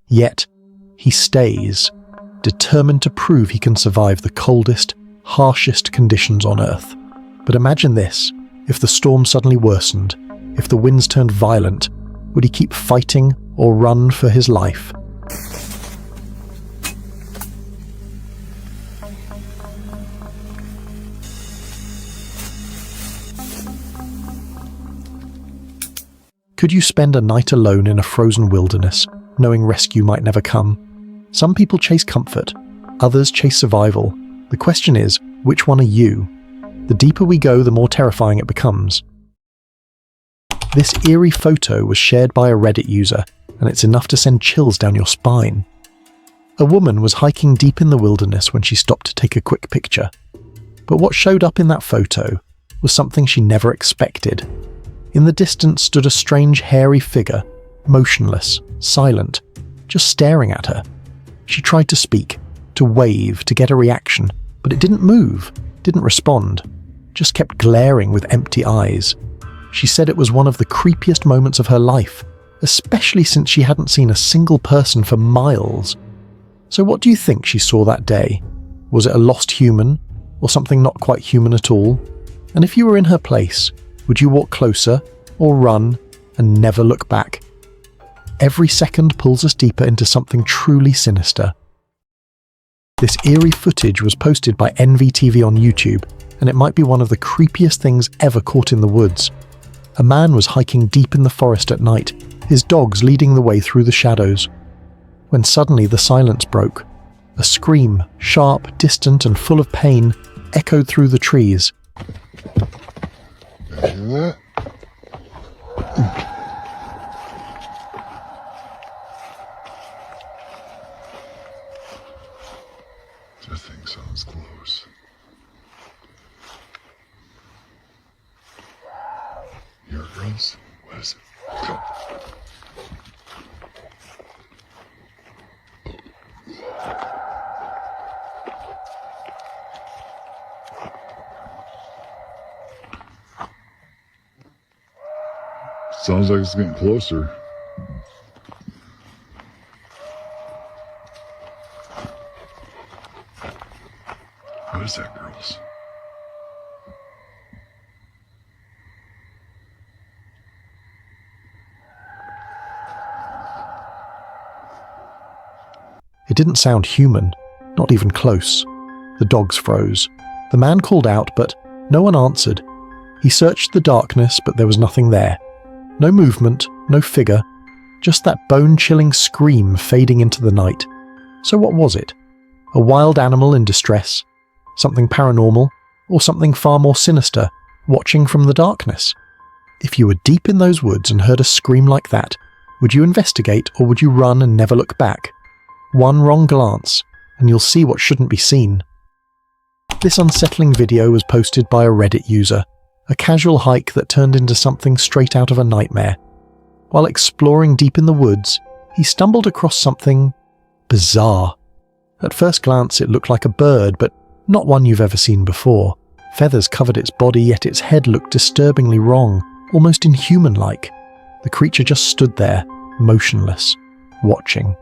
Yet, he stays, determined to prove he can survive the coldest, harshest conditions on Earth. But imagine this, if the storm suddenly worsened, if the winds turned violent, would he keep fighting or run for his life? Could you spend a night alone in a frozen wilderness, knowing rescue might never come? Some people chase comfort, others chase survival. The question is, which one are you? The deeper we go, the more terrifying it becomes. This eerie photo was shared by a Reddit user, and it's enough to send chills down your spine. A woman was hiking deep in the wilderness when she stopped to take a quick picture. But what showed up in that photo was something she never expected. In the distance stood a strange hairy figure, motionless, silent, just staring at her. She tried to speak, to wave, to get a reaction, but it didn't move, didn't respond, just kept glaring with empty eyes. She said it was one of the creepiest moments of her life, especially since she hadn't seen a single person for miles. So what do you think she saw that day? Was it a lost human, or something not quite human at all? And if you were in her place, would you walk closer, or run, and never look back? Every second pulls us deeper into something truly sinister. This eerie footage was posted by NVTV on YouTube, and it might be one of the creepiest things ever caught in the woods. A man was hiking deep in the forest at night, his dogs leading the way through the shadows. When suddenly the silence broke. A scream, sharp, distant, and full of pain, echoed through the trees. Hear that? I think someone's close. Here it goes. What is it? Go. Sounds like it's getting closer. What is that, girls? It didn't sound human, not even close. The dogs froze. The man called out, but no one answered. He searched the darkness, but there was nothing there. No movement, no figure, just that bone-chilling scream fading into the night. So what was it? A wild animal in distress? Something paranormal? Or something far more sinister, watching from the darkness? If you were deep in those woods and heard a scream like that, would you investigate or would you run and never look back? One wrong glance, and you'll see what shouldn't be seen. This unsettling video was posted by a Reddit user, a casual hike that turned into something straight out of a nightmare. While exploring deep in the woods, he stumbled across something bizarre. At first glance it looked like a bird, but not one you've ever seen before. Feathers covered its body, yet its head looked disturbingly wrong, almost inhuman-like. The creature just stood there, motionless, watching.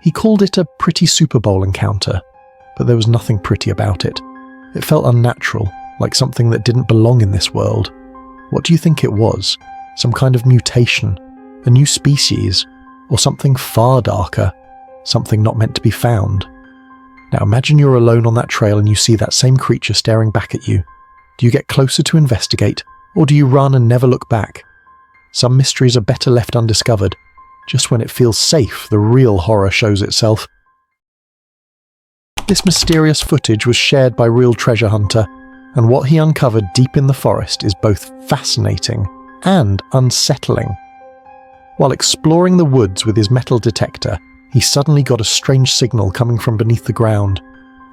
He called it a pretty Super Bowl encounter, but there was nothing pretty about it. It felt unnatural, like something that didn't belong in this world. What do you think it was? Some kind of mutation? A new species? Or something far darker? Something not meant to be found? Now imagine you're alone on that trail and you see that same creature staring back at you. Do you get closer to investigate, or do you run and never look back? Some mysteries are better left undiscovered. Just when it feels safe, the real horror shows itself. This mysterious footage was shared by Real Treasure Hunter, and what he uncovered deep in the forest is both fascinating and unsettling. While exploring the woods with his metal detector, he suddenly got a strange signal coming from beneath the ground.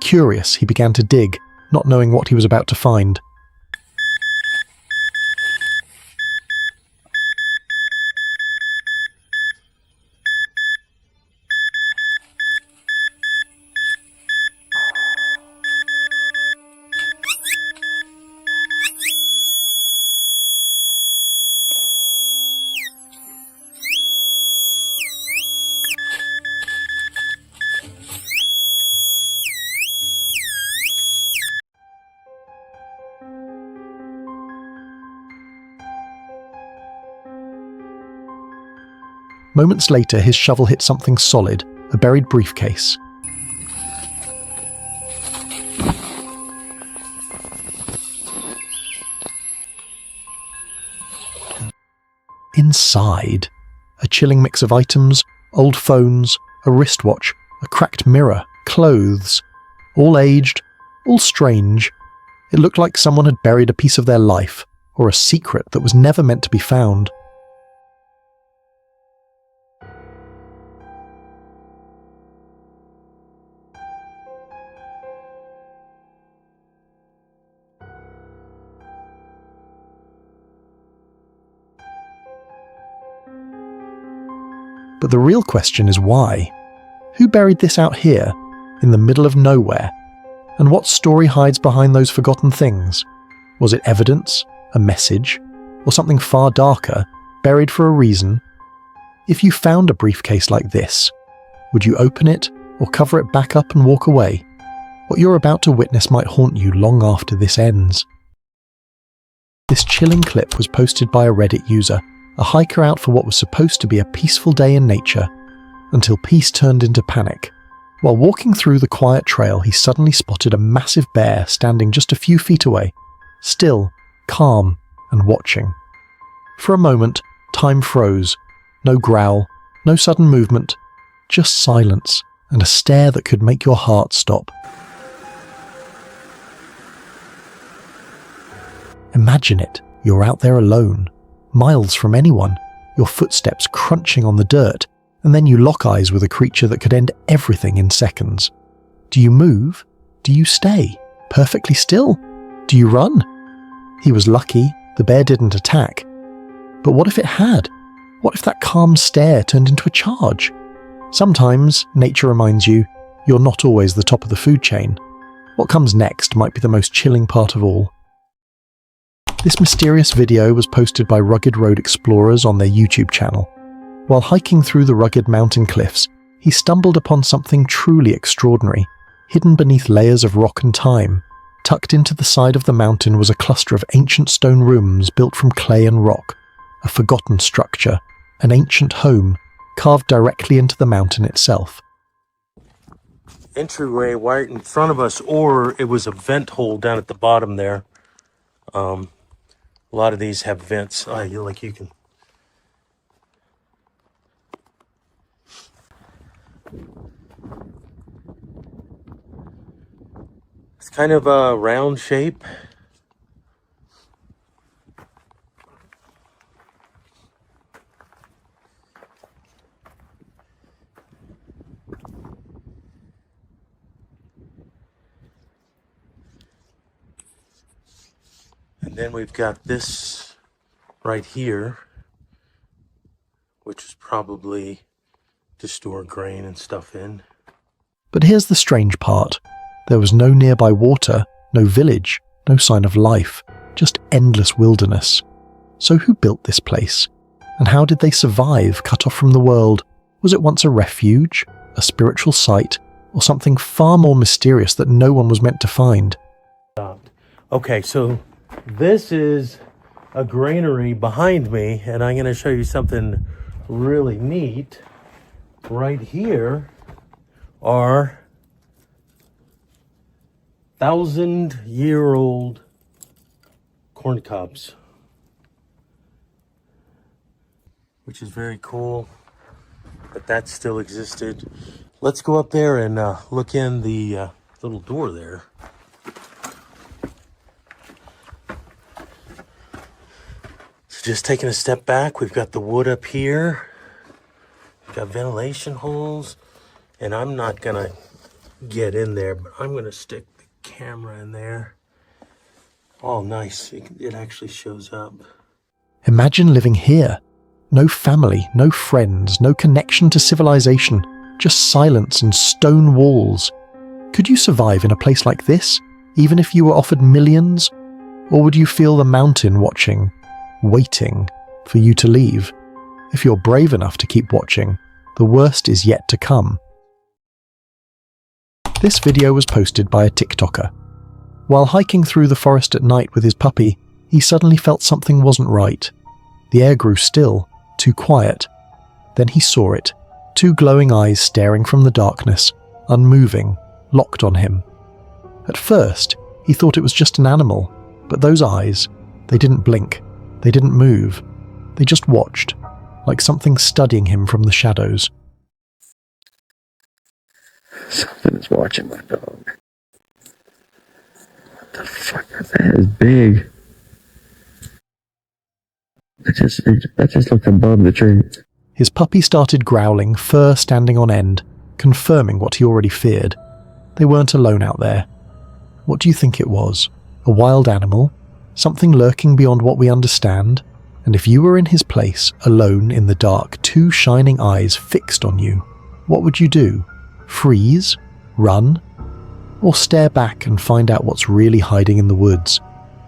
Curious, he began to dig, not knowing what he was about to find. Moments later, his shovel hit something solid, a buried briefcase. Inside, a chilling mix of items, old phones, a wristwatch, a cracked mirror, clothes, all aged, all strange. It looked like someone had buried a piece of their life, or a secret that was never meant to be found. But the real question is why? Who buried this out here, in the middle of nowhere? And what story hides behind those forgotten things? Was it evidence, a message, or something far darker, buried for a reason? If you found a briefcase like this, would you open it or cover it back up and walk away? What you're about to witness might haunt you long after this ends. This chilling clip was posted by a Reddit user, a hiker out for what was supposed to be a peaceful day in nature, until peace turned into panic. While walking through the quiet trail, he suddenly spotted a massive bear standing just a few feet away, still, calm, and watching. For a moment, time froze. No growl, no sudden movement, just silence, and a stare that could make your heart stop. Imagine it, you're out there alone, miles from anyone, your footsteps crunching on the dirt, and then you lock eyes with a creature that could end everything in seconds. Do you move? Do you stay? Perfectly still? Do you run? He was lucky, the bear didn't attack. But what if it had? What if that calm stare turned into a charge? Sometimes, nature reminds you, you're not always the top of the food chain. What comes next might be the most chilling part of all. This mysterious video was posted by Rugged Road Explorers on their YouTube channel. While hiking through the rugged mountain cliffs, he stumbled upon something truly extraordinary, hidden beneath layers of rock and time. Tucked into the side of the mountain was a cluster of ancient stone rooms built from clay and rock, a forgotten structure, an ancient home, carved directly into the mountain itself. entryway right in front of us, or it was a vent hole down at the bottom there. A lot of these have vents. Like you can. It's kind of a round shape. And then we've got this right here, which is probably to store grain and stuff in. But here's the strange part. There was no nearby water, no village, no sign of life, just endless wilderness. So who built this place? And how did they survive, cut off from the world? Was it once a refuge, a spiritual site, or something far more mysterious that no one was meant to find? Okay, so this is a granary behind me, and I'm going to show you something really neat. Right here are 1,000-year-old corn cobs, which is very cool, but that still existed. Let's go up there and look in the little door there. So just taking a step back, we've got the wood up here. We've got ventilation holes, and I'm not gonna get in there, but I'm gonna stick the camera in there. Oh, nice. It actually shows up. Imagine living here. No family, no friends, no connection to civilization, just silence and stone walls. Could you survive in a place like this, even if you were offered millions? Or would you feel the mountain watching, waiting for you to leave? If you're brave enough to keep watching, the worst is yet to come. This video was posted by a TikToker. While hiking through the forest at night with his puppy, he suddenly felt something wasn't right. The air grew still, too quiet. Then he saw it, two glowing eyes staring from the darkness, unmoving, locked on him. At first, he thought it was just an animal, but those eyes, they didn't blink, they didn't move, they just watched, like something studying him from the shadows. Something's watching my dog. What the fuck? That is big. I just looked above the tree. His puppy started growling, fur standing on end, confirming what he already feared. They weren't alone out there. What do you think it was? A wild animal? Something lurking beyond what we understand? And if you were in his place, alone in the dark, two shining eyes fixed on you, what would you do? Freeze? Run? Or stare back and find out what's really hiding in the woods?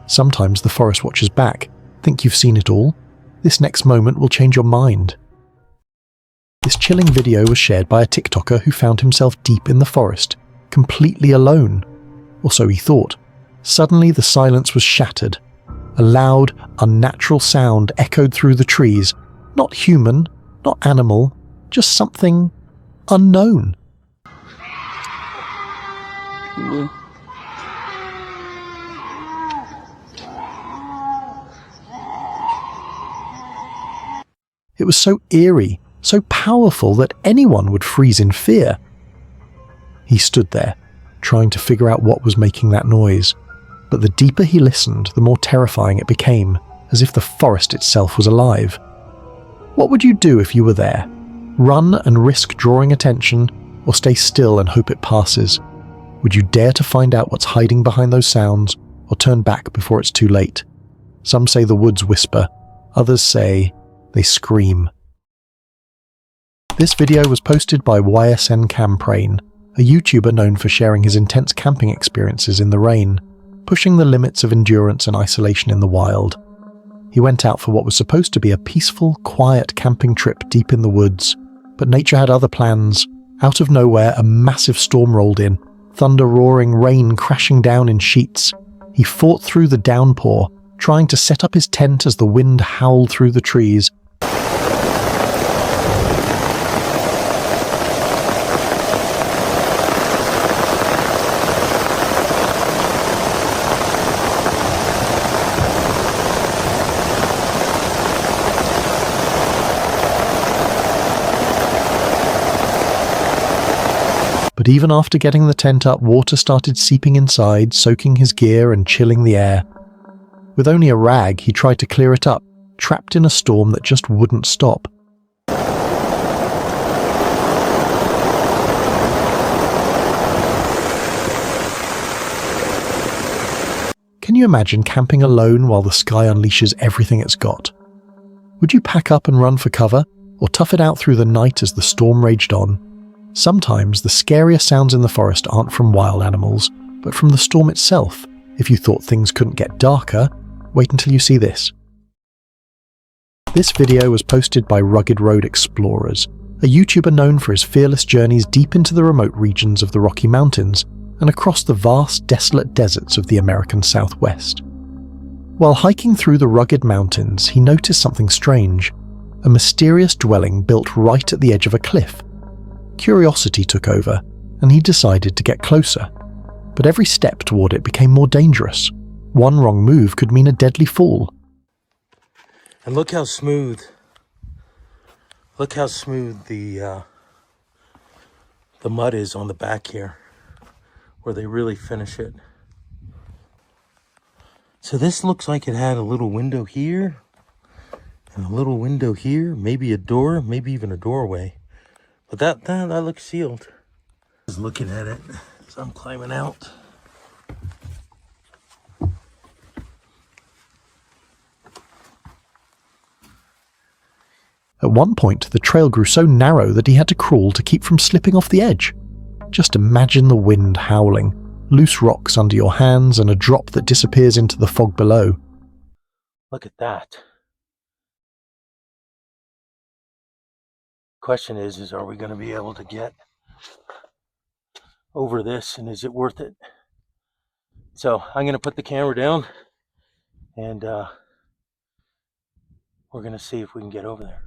Sometimes the forest watches back. Think you've seen it all? This next moment will change your mind. This chilling video was shared by a TikToker who found himself deep in the forest, completely alone. Or so he thought. Suddenly the silence was shattered. A loud, unnatural sound echoed through the trees. Not human, not animal, just something unknown. It was so eerie, so powerful that anyone would freeze in fear. He stood there, trying to figure out what was making that noise. But the deeper he listened, the more terrifying it became, as if the forest itself was alive. What would you do if you were there? Run and risk drawing attention, or stay still and hope it passes? Would you dare to find out what's hiding behind those sounds, or turn back before it's too late? Some say the woods whisper, others say they scream. This video was posted by YSN Camprain, a YouTuber known for sharing his intense camping experiences in the rain, pushing the limits of endurance and isolation in the wild. He went out for what was supposed to be a peaceful, quiet camping trip deep in the woods, but nature had other plans. Out of nowhere, a massive storm rolled in, thunder roaring, rain crashing down in sheets. He fought through the downpour, trying to set up his tent as the wind howled through the trees. even after getting the tent up, water started seeping inside, soaking his gear and chilling the air. With only a rag, he tried to clear it up, trapped in a storm that just wouldn't stop. Can you imagine camping alone while the sky unleashes everything it's got? Would you pack up and run for cover, or tough it out through the night as the storm raged on? Sometimes the scariest sounds in the forest aren't from wild animals, but from the storm itself. If you thought things couldn't get darker, wait until you see this. This video was posted by Rugged Road Explorers, a YouTuber known for his fearless journeys deep into the remote regions of the Rocky Mountains and across the vast, desolate deserts of the American Southwest. While hiking through the rugged mountains, he noticed something strange, a mysterious dwelling built right at the edge of a cliff. Curiosity took over, and he decided to get closer. But every step toward it became more dangerous. One wrong move could mean a deadly fall. And look how smooth the mud is on the back here, where they really finish it. So this looks like it had a little window here and a little window here, maybe a door, maybe even a doorway. But that looks sealed. Just looking at it as I'm climbing out. At one point, the trail grew so narrow that he had to crawl to keep from slipping off the edge. Just imagine the wind howling, loose rocks under your hands, and a drop that disappears into the fog below. Look at that. Question is are we going to be able to get over this, and is it worth it? So I'm going to put the camera down, and we're going to see if we can get over there.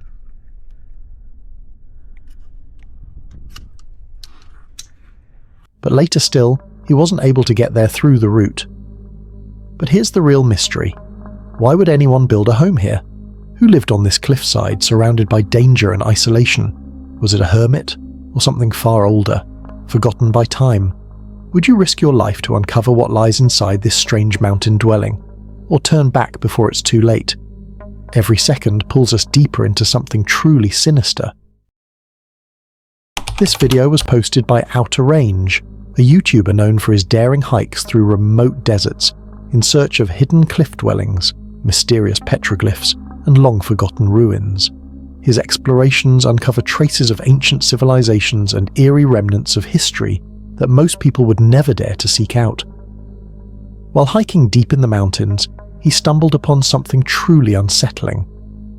But later still, he wasn't able to get there through the route. But here's the real mystery. Why would anyone build a home here? Who lived on this cliffside, surrounded by danger and isolation? Was it a hermit, or something far older, forgotten by time? Would you risk your life to uncover what lies inside this strange mountain dwelling, or turn back before it's too late? Every second pulls us deeper into something truly sinister. This video was posted by Outer Range, a YouTuber known for his daring hikes through remote deserts in search of hidden cliff dwellings, mysterious petroglyphs, and long-forgotten ruins. His explorations uncover traces of ancient civilizations and eerie remnants of history that most people would never dare to seek out. While hiking deep in the mountains, he stumbled upon something truly unsettling: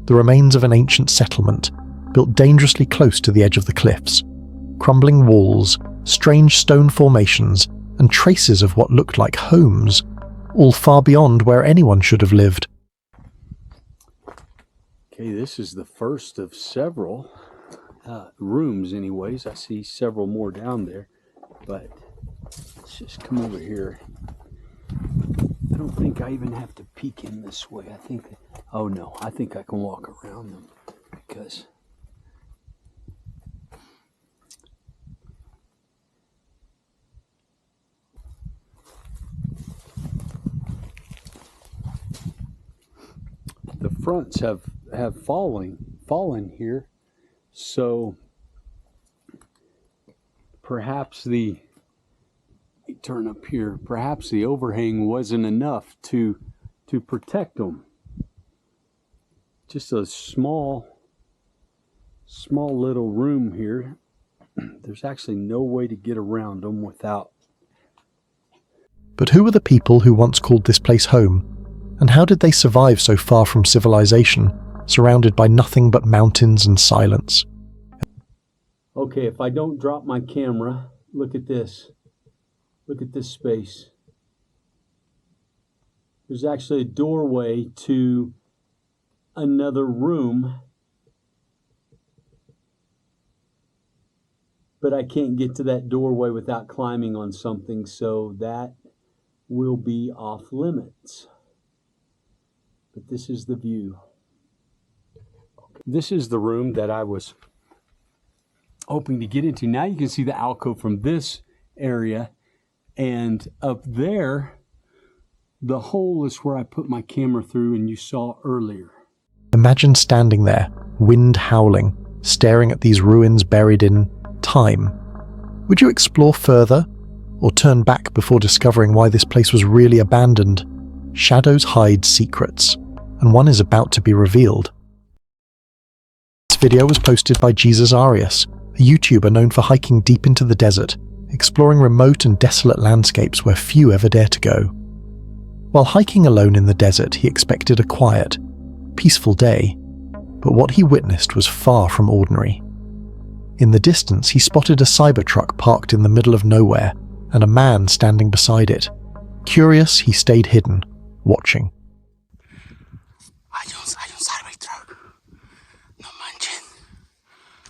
the remains of an ancient settlement, built dangerously close to the edge of the cliffs. Crumbling walls, strange stone formations, and traces of what looked like homes, all far beyond where anyone should have lived. Okay, this is the first of several rooms anyways. I see several more down there, but let's just come over here. I don't think I even have to peek in this way. I think, oh no, I think I can walk around them because the fronts have fallen here, so perhaps let me turn up here, perhaps the overhang wasn't enough to protect them. Just a small little room here. There's actually no way to get around them without. But who were the people who once called this place home? And how did they survive so far from civilization, surrounded by nothing but mountains and silence? Okay, if I don't drop my camera, look at this. Look at this space. There's actually a doorway to another room, but I can't get to that doorway without climbing on something, so that will be off limits. But this is the view. This is the room that I was opening to get into. Now you can see the alcove from this area, and up there, the hole is where I put my camera through and you saw earlier. Imagine standing there, wind howling, staring at these ruins buried in time. Would you explore further, or turn back before discovering why this place was really abandoned? Shadows hide secrets, and one is about to be revealed. This video was posted by Jesus Arias, a YouTuber known for hiking deep into the desert, exploring remote and desolate landscapes where few ever dare to go. While hiking alone in the desert, he expected a quiet, peaceful day, but what he witnessed was far from ordinary. In the distance, he spotted a Cybertruck parked in the middle of nowhere, and a man standing beside it. Curious, he stayed hidden, watching. Hay un Cybertruck. No manchen.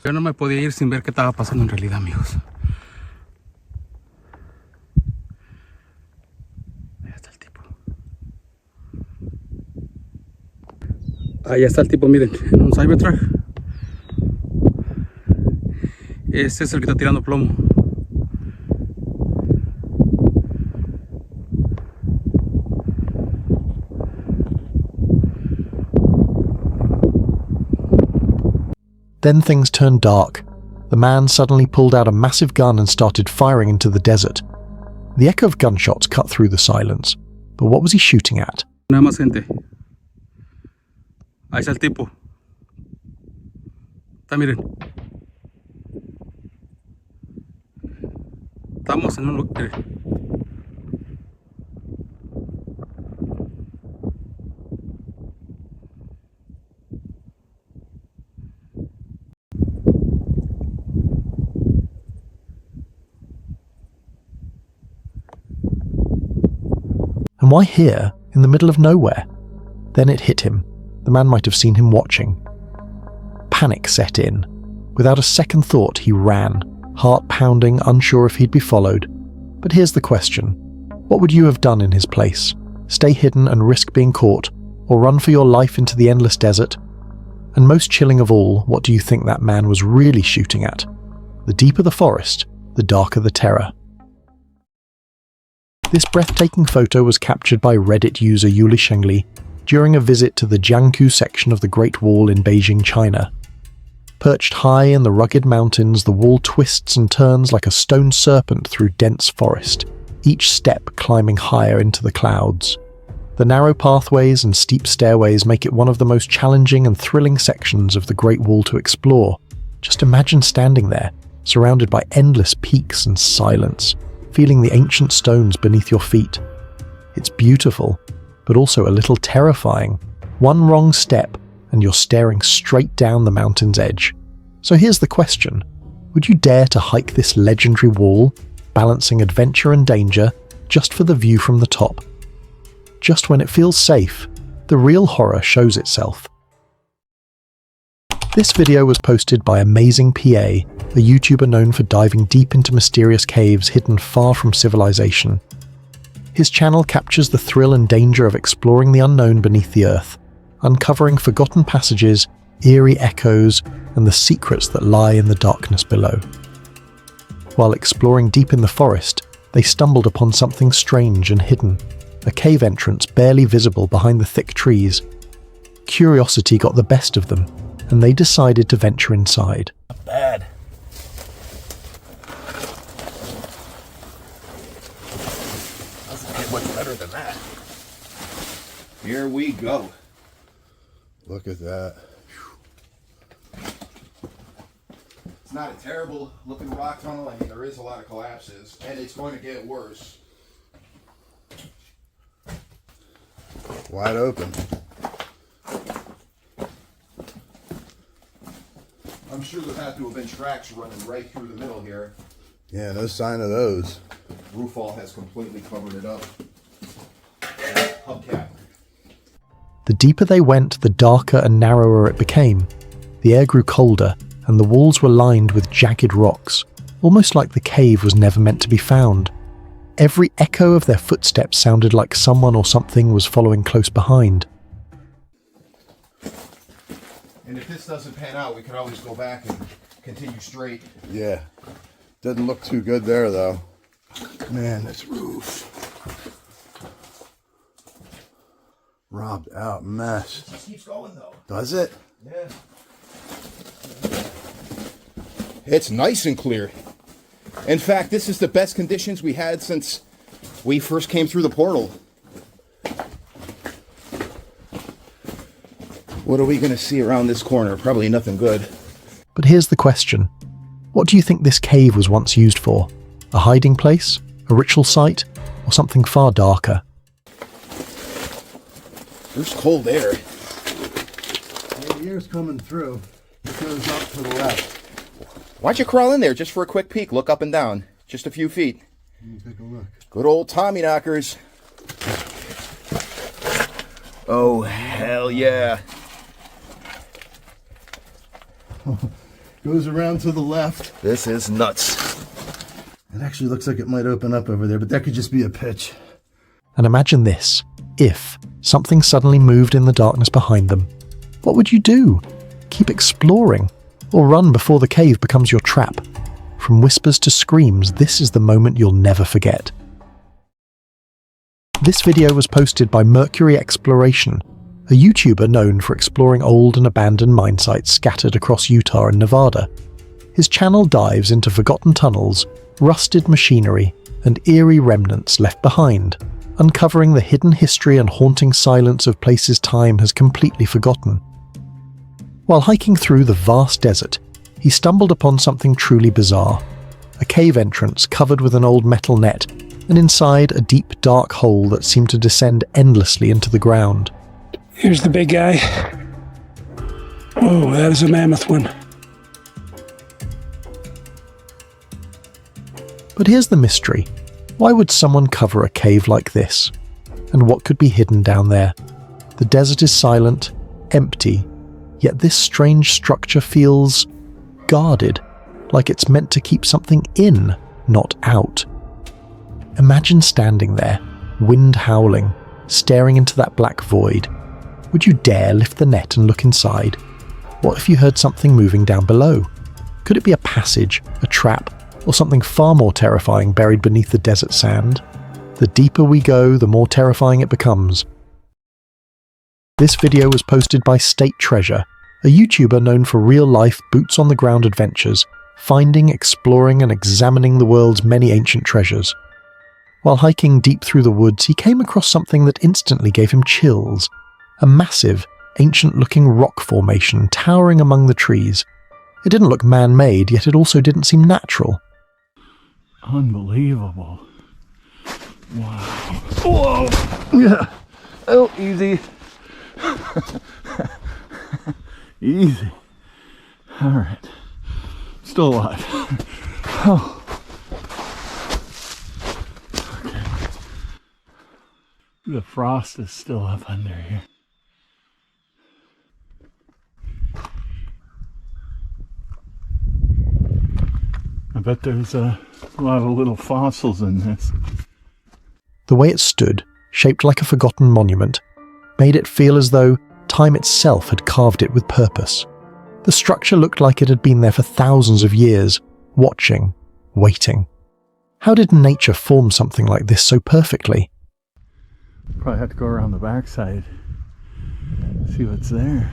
Yo no me podía ir sin ver qué estaba pasando en realidad, amigos. Allá está el tipo, miren, en un Cybertruck. Este es el que está tirando plomo. Then things turned dark. The man suddenly pulled out a massive gun and started firing into the desert. The echo of gunshots cut through the silence, but what was he shooting at? Nada más gente. Ahí está el tipo. Está, miren. Estamos en un lugar. And why here, in the middle of nowhere? Then it hit him. The man might have seen him watching. Panic set in. Without a second thought, he ran, heart pounding, unsure if he'd be followed. But here's the question. What would you have done in his place? Stay hidden and risk being caught, or run for your life into the endless desert? And most chilling of all, what do you think that man was really shooting at? The deeper the forest, the darker the terror. This breathtaking photo was captured by Reddit user Yuli Shengli during a visit to the Jiangku section of the Great Wall in Beijing, China. Perched high in the rugged mountains, the wall twists and turns like a stone serpent through dense forest, each step climbing higher into the clouds. The narrow pathways and steep stairways make it one of the most challenging and thrilling sections of the Great Wall to explore. Just imagine standing there, surrounded by endless peaks and silence, feeling the ancient stones beneath your feet. It's beautiful, but also a little terrifying. One wrong step, and you're staring straight down the mountain's edge. So here's the question. Would you dare to hike this legendary wall, balancing adventure and danger, just for the view from the top? Just when it feels safe, the real horror shows itself. This video was posted by Amazing PA, a YouTuber known for diving deep into mysterious caves hidden far from civilization. His channel captures the thrill and danger of exploring the unknown beneath the earth, uncovering forgotten passages, eerie echoes, and the secrets that lie in the darkness below. While exploring deep in the forest, they stumbled upon something strange and hidden, a cave entrance barely visible behind the thick trees. Curiosity got the best of them, and they decided to venture inside. Not bad. Doesn't get much better than that. Here we go. Look at that. It's not a terrible looking rock tunnel. I mean, there is a lot of collapses, and it's going to get worse. Wide open. I'm sure there had to have been tracks running right through the middle here. Yeah, no sign of those. Roof wall has completely covered it up. Hubcap. The deeper they went, the darker and narrower it became. The air grew colder, and the walls were lined with jagged rocks, almost like the cave was never meant to be found. Every echo of their footsteps sounded like someone or something was following close behind. And if this doesn't pan out, we could always go back and continue straight. Yeah. Doesn't look too good there, though. Man, this roof. Robbed out mess. It just keeps going, though. Does it? Yeah. It's nice and clear. In fact, this is the best conditions we had since we first came through the portal. What are we going to see around this corner? Probably nothing good. But here's the question. What do you think this cave was once used for? A hiding place? A ritual site? Or something far darker? There's cold air. The air's coming through. It goes up to the left. Why'd you crawl in there just for a quick peek? Look up and down. Just a few feet. Let me take a look. Good old Tommy knockers. Oh, hell yeah. Goes around to the left. This is nuts. It actually looks like it might open up over there, but that could just be a pitch. And imagine this. If something suddenly moved in the darkness behind them, what would you do? Keep exploring? Or run before the cave becomes your trap? From whispers to screams, this is the moment you'll never forget. This video was posted by Mercury Exploration, a YouTuber known for exploring old and abandoned mine sites scattered across Utah and Nevada. His channel dives into forgotten tunnels, rusted machinery, and eerie remnants left behind, uncovering the hidden history and haunting silence of places time has completely forgotten. While hiking through the vast desert, he stumbled upon something truly bizarre. A cave entrance covered with an old metal net, and inside a deep, dark hole that seemed to descend endlessly into the ground. Here's the big guy. Oh, that is a mammoth one. But here's the mystery. Why would someone cover a cave like this? And what could be hidden down there? The desert is silent, empty, yet this strange structure feels guarded, like it's meant to keep something in, not out. Imagine standing there, wind howling, staring into that black void. Would you dare lift the net and look inside? What if you heard something moving down below? Could it be a passage, a trap, or something far more terrifying buried beneath the desert sand? The deeper we go, the more terrifying it becomes. This video was posted by State Treasure, a YouTuber known for real-life, boots-on-the-ground adventures, finding, exploring, and examining the world's many ancient treasures. While hiking deep through the woods, he came across something that instantly gave him chills. A massive, ancient-looking rock formation towering among the trees. It didn't look man-made, yet it also didn't seem natural. Unbelievable. Wow. Whoa! Yeah. Oh, easy. Easy. All right. Still alive. Oh. Okay. The frost is still up under here. I bet there's a lot of little fossils in this. The way it stood, shaped like a forgotten monument, made it feel as though time itself had carved it with purpose. The structure looked like it had been there for thousands of years, watching, waiting. How did nature form something like this so perfectly? Probably have to go around the backside, see what's there.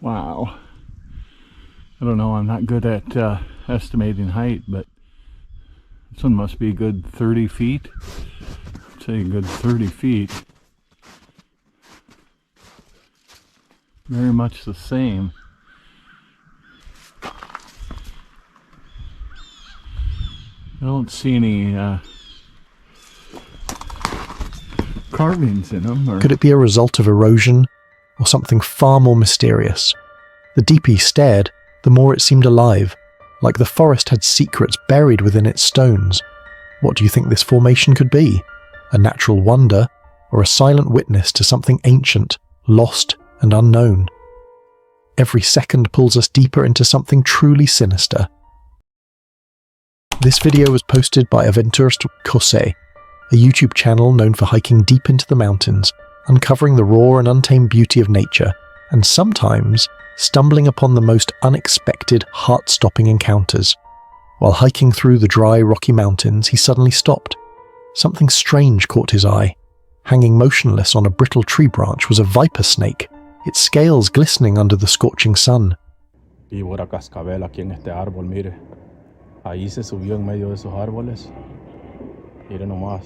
Wow. I don't know, I'm not good at estimating height, but this one must be a good 30 feet. I'd say a good 30 feet. Very much the same. I don't see any carvings in them. Or... Could it be a result of erosion, or something far more mysterious? The deeper he stared, the more it seemed alive, like the forest had secrets buried within its stones. What do you think this formation could be? A natural wonder, or a silent witness to something ancient, lost, and unknown? Every second pulls us deeper into something truly sinister. This video was posted by Aventurist Kose, a YouTube channel known for hiking deep into the mountains, uncovering the raw and untamed beauty of nature, and sometimes stumbling upon the most unexpected, heart-stopping encounters. While hiking through the dry, rocky mountains, he suddenly stopped. Something strange caught his eye. Hanging motionless on a brittle tree branch was a viper snake, its scales glistening under the scorching sun. Víbora cascabel aquí en este árbol, mire. Ahí se subió en medio de esos árboles. Mire nomás.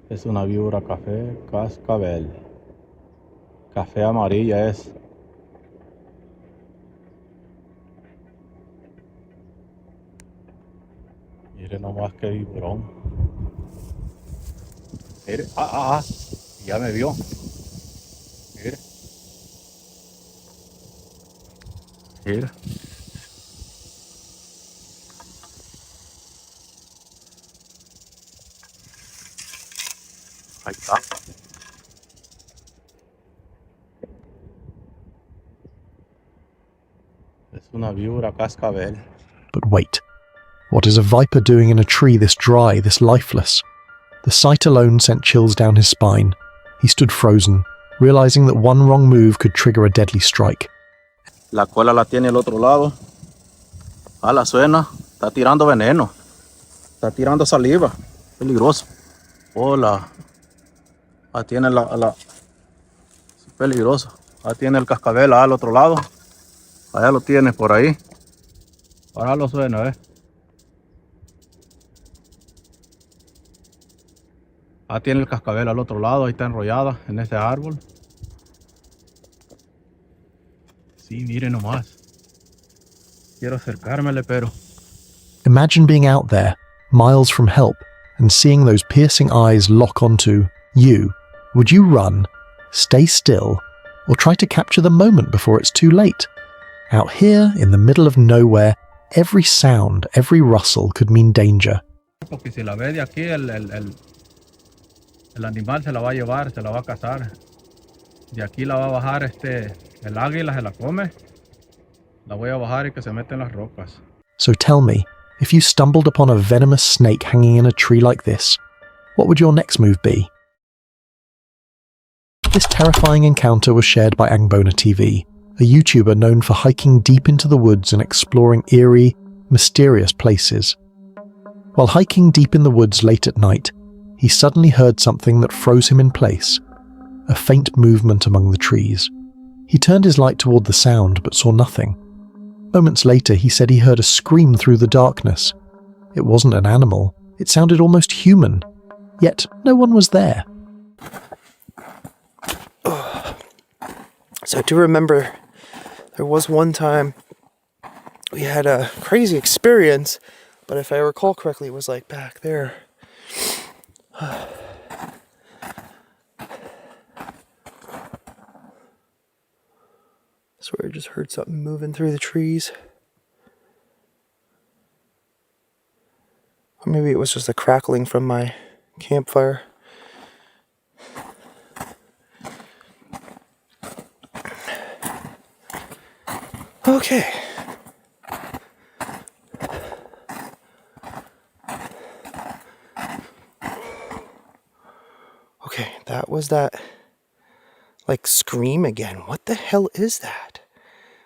Es una víbora café cascabel. Café amarilla es. Mire nomás qué viborón. Mire, ya me vio. Mire. Mire. Ahí está. Es una víbora cascabel. But wait, what is a viper doing in a tree this dry, this lifeless? The sight alone sent chills down his spine. He stood frozen, realizing that one wrong move could trigger a deadly strike. La cola la tiene al otro lado. La suena. Está tirando veneno. Está tirando saliva. Peligroso. Hola. Tiene es peligroso. Tiene el cascabel al otro lado. Allá lo tiene por ahí. Ahora lo suena, tiene el cascabel al otro lado. Ahí está enrollada en ese árbol. Sí, mire nomás. Quiero acercármele, pero... Imagine being out there, miles from help, and seeing those piercing eyes lock onto you. Would you run, stay still, or try to capture the moment before it's too late? Out here, in the middle of nowhere, every sound, every rustle could mean danger. Porque si la ve de aquí, el animal se la va a llevar, se la va a cazar. De aquí la va a bajar el águila, se la come. La voy a bajar y que se mete en las rocas. So tell me, if you stumbled upon a venomous snake hanging in a tree like this, what would your next move be? This terrifying encounter was shared by Angbona TV, a YouTuber known for hiking deep into the woods and exploring eerie, mysterious places. While hiking deep in the woods late at night, he suddenly heard something that froze him in place, a faint movement among the trees. He turned his light toward the sound but saw nothing. Moments later, he said he heard a scream through the darkness. It wasn't an animal, it sounded almost human, yet no one was there. So I do remember there was one time we had a crazy experience, but if I recall correctly, it was like back there. I swear I just heard something moving through the trees. Or maybe it was just a crackling from my campfire. Okay. Okay, that was that, like, scream again. What the hell is that?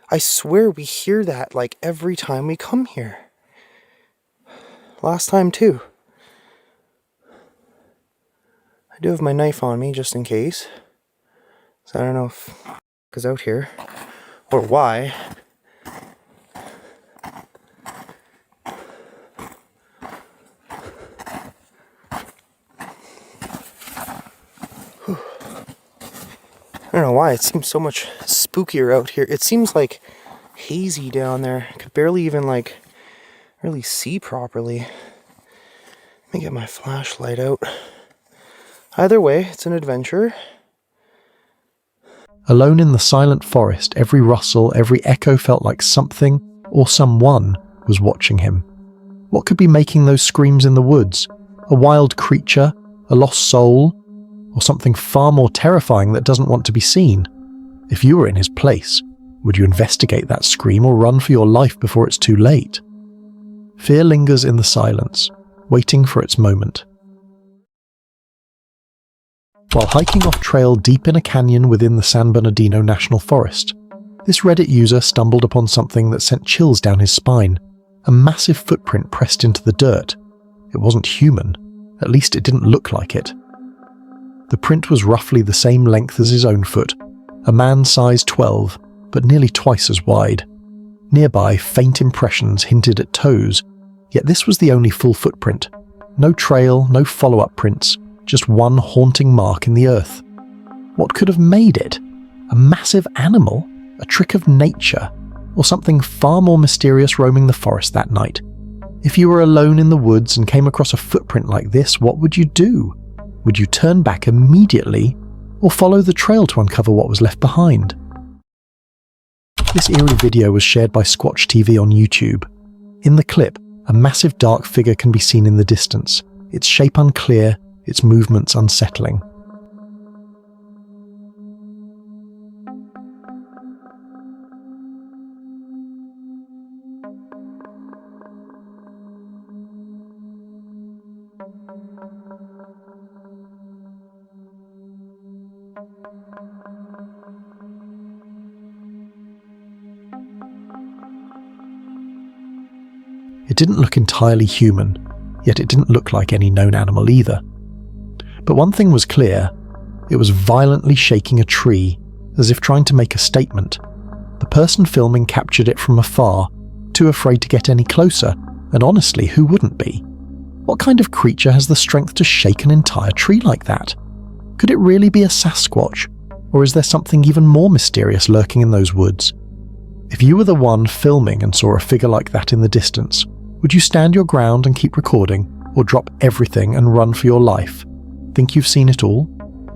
I swear we hear that, like, every time we come here. Last time, too. I do have my knife on me, just in case. So I don't know if it's out here, or why. I don't know why, it seems so much spookier out here. It seems like hazy down there. I could barely even like really see properly. Let me get my flashlight out. Either way, it's an adventure. Alone in the silent forest, every rustle, every echo felt like something or someone was watching him. What could be making those screams in the woods? A wild creature? A lost soul? Or something far more terrifying that doesn't want to be seen? If you were in his place, would you investigate that scream or run for your life before it's too late? Fear lingers in the silence, waiting for its moment. While hiking off trail deep in a canyon within the San Bernardino National Forest, this Reddit user stumbled upon something that sent chills down his spine. A massive footprint pressed into the dirt. It wasn't human. At least it didn't look like it. The print was roughly the same length as his own foot, a man size 12, but nearly twice as wide. Nearby, faint impressions hinted at toes, yet this was the only full footprint. No trail, no follow-up prints, just one haunting mark in the earth. What could have made it? A massive animal? A trick of nature? Or something far more mysterious roaming the forest that night? If you were alone in the woods and came across a footprint like this, what would you do? Would you turn back immediately, or follow the trail to uncover what was left behind? This eerie video was shared by Squatch TV on YouTube. In the clip, a massive dark figure can be seen in the distance, its shape unclear, its movements unsettling. It didn't look entirely human, yet it didn't look like any known animal either. But one thing was clear, it was violently shaking a tree, as if trying to make a statement. The person filming captured it from afar, too afraid to get any closer, and honestly, who wouldn't be? What kind of creature has the strength to shake an entire tree like that? Could it really be a Sasquatch, or is there something even more mysterious lurking in those woods? If you were the one filming and saw a figure like that in the distance, would you stand your ground and keep recording, or drop everything and run for your life? Think you've seen it all?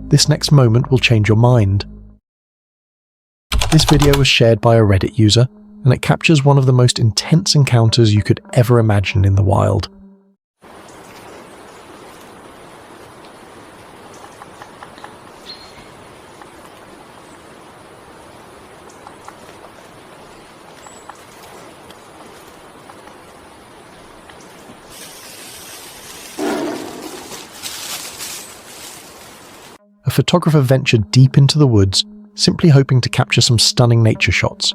This next moment will change your mind. This video was shared by a Reddit user, and it captures one of the most intense encounters you could ever imagine in the wild. A photographer ventured deep into the woods, simply hoping to capture some stunning nature shots.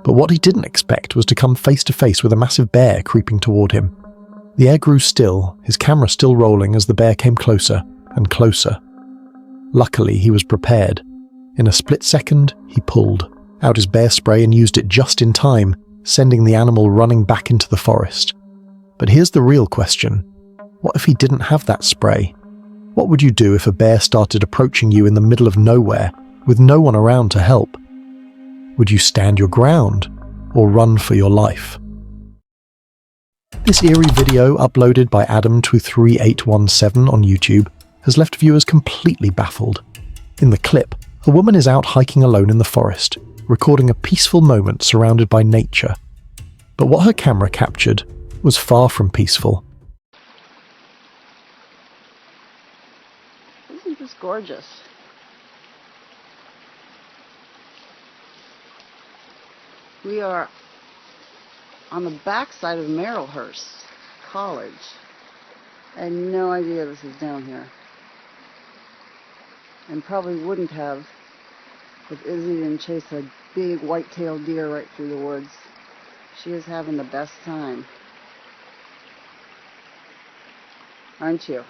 But what he didn't expect was to come face to face with a massive bear creeping toward him. The air grew still, his camera still rolling as the bear came closer and closer. Luckily, he was prepared. In a split second, he pulled out his bear spray and used it just in time, sending the animal running back into the forest. But here's the real question. What if he didn't have that spray? What would you do if a bear started approaching you in the middle of nowhere, with no one around to help? Would you stand your ground, or run for your life? This eerie video, uploaded by Adam23817 on YouTube, has left viewers completely baffled. In the clip, a woman is out hiking alone in the forest, recording a peaceful moment surrounded by nature. But what her camera captured was far from peaceful. Isn't this gorgeous? We are on the backside of Marylhurst College. I had no idea this was down here. And probably wouldn't have if Izzy didn't chase a big white-tailed deer right through the woods. She is having the best time. Aren't you?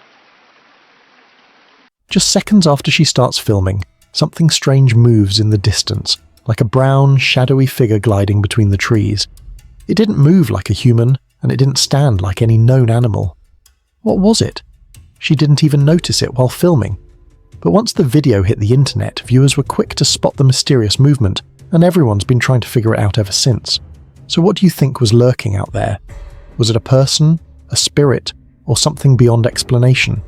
Just seconds after she starts filming, something strange moves in the distance, like a brown, shadowy figure gliding between the trees. It didn't move like a human, and it didn't stand like any known animal. What was it? She didn't even notice it while filming. But once the video hit the internet, viewers were quick to spot the mysterious movement, and everyone's been trying to figure it out ever since. So what do you think was lurking out there? Was it a person, a spirit, or something beyond explanation?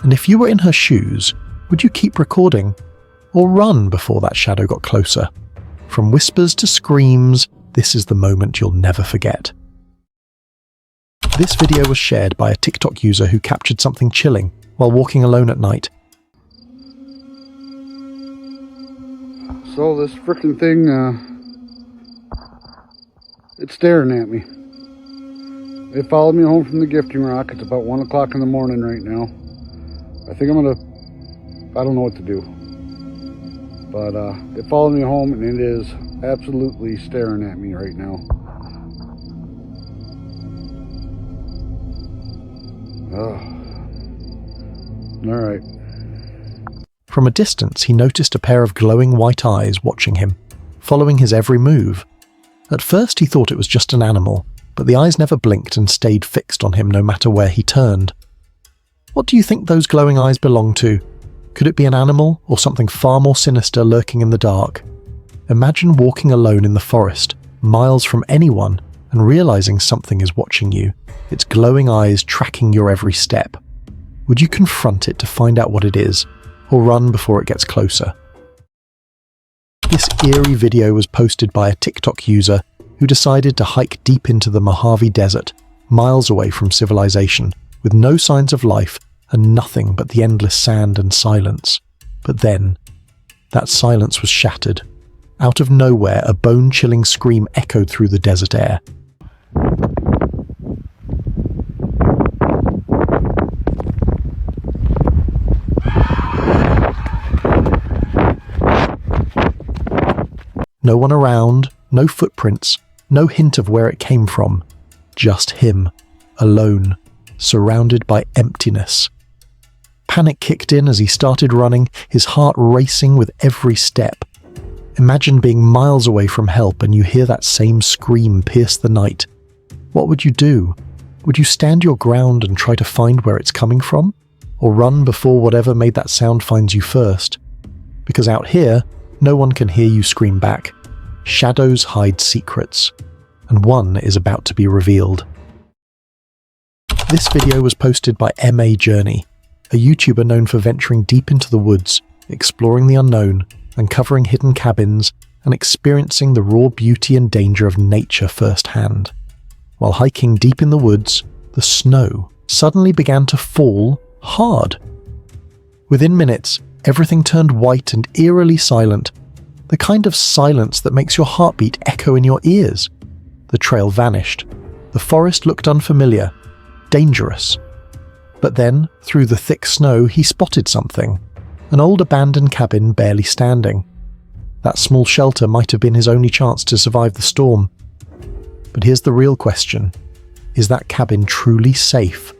And if you were in her shoes, would you keep recording, or run before that shadow got closer? From whispers to screams, this is the moment you'll never forget. This video was shared by a TikTok user who captured something chilling while walking alone at night. So this frickin' thing, it's staring at me. It followed me home from the gifting rock. It's about 1 o'clock in the morning right now. I think I'm I don't know what to do. But it followed me home, and it is absolutely staring at me right now. All right. From a distance, he noticed a pair of glowing white eyes watching him, following his every move. At first he thought it was just an animal, but the eyes never blinked and stayed fixed on him no matter where he turned. What do you think those glowing eyes belong to? Could it be an animal or something far more sinister lurking in the dark? Imagine walking alone in the forest, miles from anyone, and realizing something is watching you, its glowing eyes tracking your every step. Would you confront it to find out what it is, or run before it gets closer? This eerie video was posted by a TikTok user who decided to hike deep into the Mojave Desert, miles away from civilization, with no signs of life and nothing but the endless sand and silence. But then, that silence was shattered. Out of nowhere, a bone-chilling scream echoed through the desert air. No one around, no footprints, no hint of where it came from. Just him, alone, surrounded by emptiness. Panic kicked in as he started running, his heart racing with every step. Imagine being miles away from help and you hear that same scream pierce the night. What would you do? Would you stand your ground and try to find where it's coming from? Or run before whatever made that sound finds you first? Because out here, no one can hear you scream back. Shadows hide secrets, and one is about to be revealed. This video was posted by MA Journey, a YouTuber known for venturing deep into the woods, exploring the unknown, uncovering hidden cabins, and experiencing the raw beauty and danger of nature firsthand. While hiking deep in the woods, the snow suddenly began to fall hard. Within minutes, everything turned white and eerily silent, the kind of silence that makes your heartbeat echo in your ears. The trail vanished. The forest looked unfamiliar, dangerous. But then, through the thick snow, he spotted something. An old abandoned cabin barely standing. That small shelter might have been his only chance to survive the storm. But here's the real question. Is that cabin truly safe?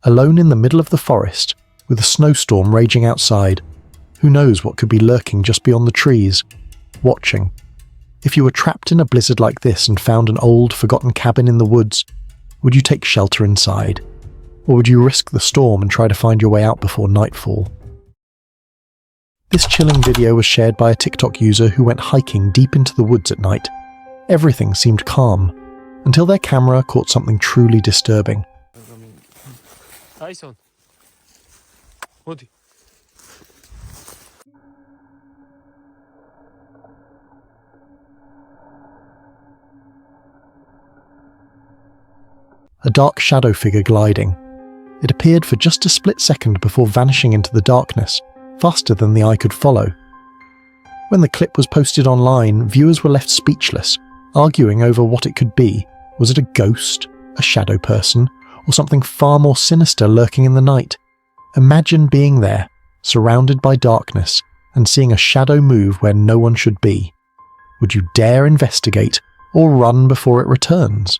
Alone in the middle of the forest, with a snowstorm raging outside. Who knows what could be lurking just beyond the trees, watching. If you were trapped in a blizzard like this and found an old, forgotten cabin in the woods, would you take shelter inside? Or would you risk the storm and try to find your way out before nightfall? This chilling video was shared by a TikTok user who went hiking deep into the woods at night. Everything seemed calm, until their camera caught something truly disturbing. Tyson. 어디? A dark shadow figure gliding. It appeared for just a split second before vanishing into the darkness, faster than the eye could follow. When the clip was posted online, viewers were left speechless, arguing over what it could be. Was it a ghost, a shadow person, or something far more sinister lurking in the night? Imagine being there, surrounded by darkness, and seeing a shadow move where no one should be. Would you dare investigate, or run before it returns?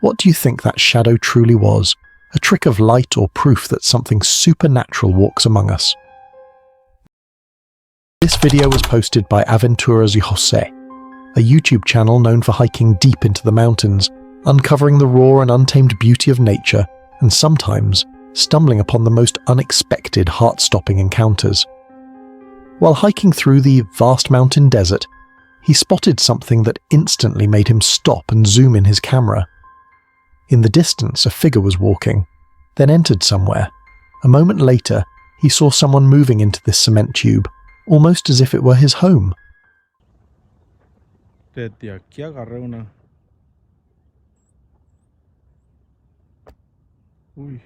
What do you think that shadow truly was? A trick of light or proof that something supernatural walks among us? This video was posted by Aventuras y Jose, a YouTube channel known for hiking deep into the mountains, uncovering the raw and untamed beauty of nature, and sometimes stumbling upon the most unexpected, heart-stopping encounters. While hiking through the vast mountain desert, he spotted something that instantly made him stop and zoom in his camera. In the distance, a figure was walking, then entered somewhere. A moment later, he saw someone moving into this cement tube, almost as if it were his home. Desde aquí agarré una. Uy.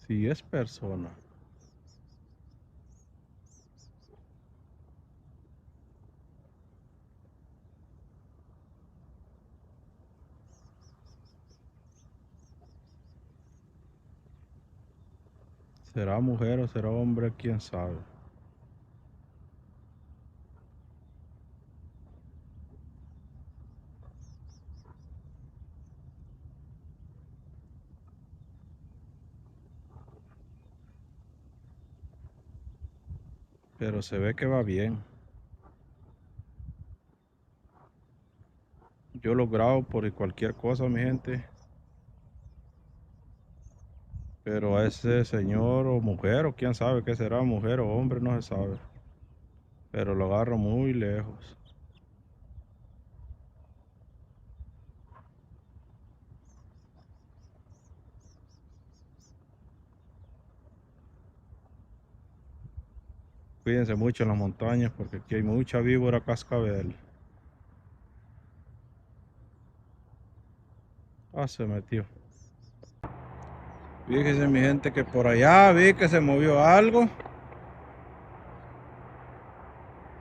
Si es persona. ¿Será mujer o será hombre? ¿Quién sabe? Pero se ve que va bien. Yo lo grabo por cualquier cosa, mi gente. Pero a ese señor o mujer, o quién sabe qué será, mujer o hombre, no se sabe. Pero lo agarro muy lejos. Cuídense mucho en las montañas porque aquí hay mucha víbora cascabel. Ah, se metió. Fíjense mi gente que por allá vi que se movió algo.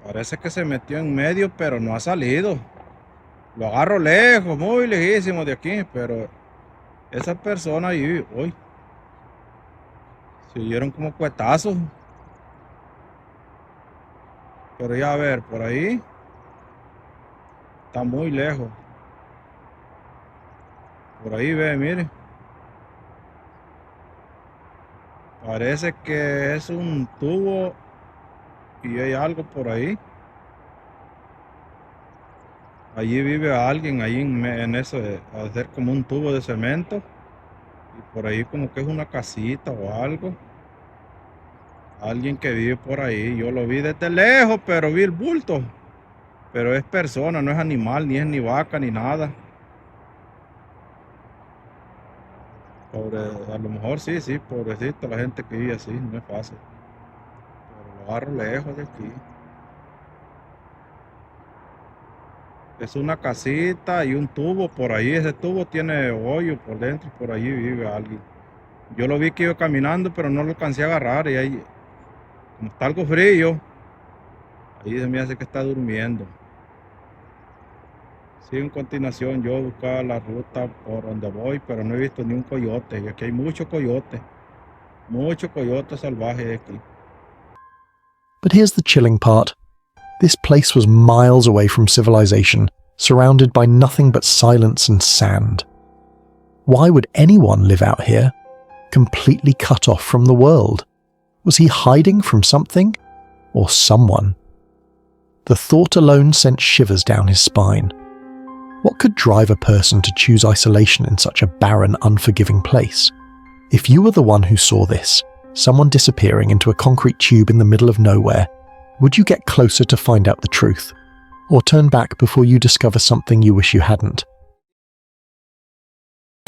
Parece que se metió en medio, pero no ha salido. Lo agarro lejos, muy lejísimo de aquí, pero esa persona ahí, uy, se oyeron como cuetazos. Pero ya a ver, por ahí está muy lejos. Por ahí ve, mire. Parece que es un tubo y hay algo por ahí. Allí vive alguien, ahí en ese, hacer como un tubo de cemento. Y por ahí como que es una casita o algo. Alguien que vive por ahí. Yo lo vi desde lejos, pero vi el bulto. Pero es persona, no es animal, ni es ni vaca, ni nada. A lo mejor sí, pobrecito la gente que vive así, no es fácil. Pero lo agarro lejos de aquí. Es una casita y un tubo por ahí. Ese tubo tiene hoyo por dentro y por allí vive alguien. Yo lo vi que iba caminando, pero no lo alcancé a agarrar. Y ahí, como está algo frío, ahí se me hace que está durmiendo. Sí, en continuación yo buscaba la ruta por donde voy, pero no he visto ni un coyote. Y aquí hay muchos coyotes salvajes aquí. But here's the chilling part. This place was miles away from civilization, surrounded by nothing but silence and sand. Why would anyone live out here, completely cut off from the world? Was he hiding from something or someone? The thought alone sent shivers down his spine. What could drive a person to choose isolation in such a barren, unforgiving place? If you were the one who saw this, someone disappearing into a concrete tube in the middle of nowhere, would you get closer to find out the truth, or turn back before you discover something you wish you hadn't?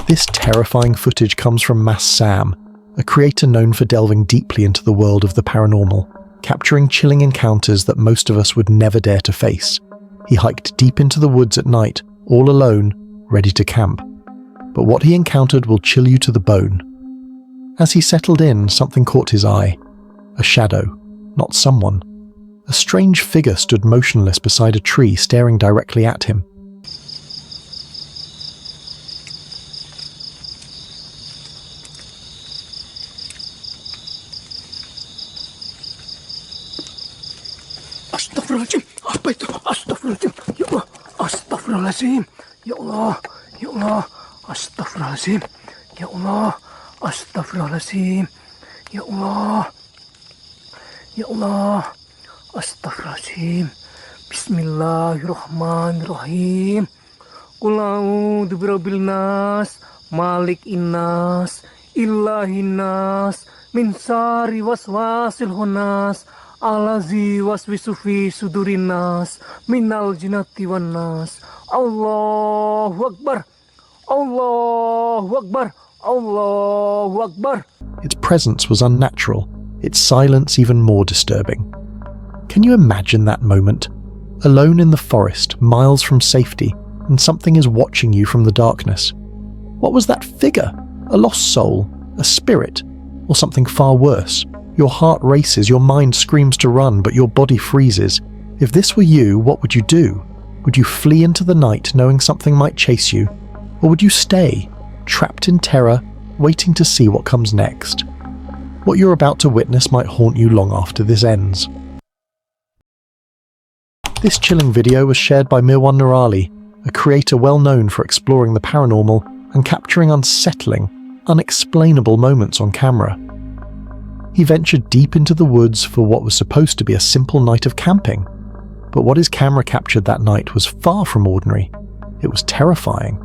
This terrifying footage comes from Mas Sam, a creator known for delving deeply into the world of the paranormal, capturing chilling encounters that most of us would never dare to face. He hiked deep into the woods at night, all alone, ready to camp. But what he encountered will chill you to the bone. As he settled in, something caught his eye. A shadow, not someone. A strange figure stood motionless beside a tree, staring directly at him. Astagfirullahaladzim, apa itu? Astagfirullahaladzim, ya Allah, astagfirullahaladzim, ya Allah, ya Allah, astagfirullahaladzim, ya Allah, astagfirullahaladzim, ya Allah, ya Allah, astagfirullahaladzim, bismillahirrahmanirrahim, qul a'udzu birabbil nas, malikin nas, ilahin nas, min syarri waswasil khannas, alazi waswisu fi sudurin nas, minal jinnati wan nas. Allahu Akbar, Allahu Akbar, Allahu Akbar. Its presence was unnatural, its silence even more disturbing. Can you imagine that moment? Alone in the forest, miles from safety, and something is watching you from the darkness. What was that figure? A lost soul? A spirit? Or something far worse? Your heart races, your mind screams to run, but your body freezes. If this were you, what would you do? Would you flee into the night knowing something might chase you? Or would you stay, trapped in terror, waiting to see what comes next? What you're about to witness might haunt you long after this ends. This chilling video was shared by Mirwan Nurali, a creator well known for exploring the paranormal and capturing unsettling, unexplainable moments on camera. He ventured deep into the woods for what was supposed to be a simple night of camping. But what his camera captured that night was far from ordinary. It was terrifying.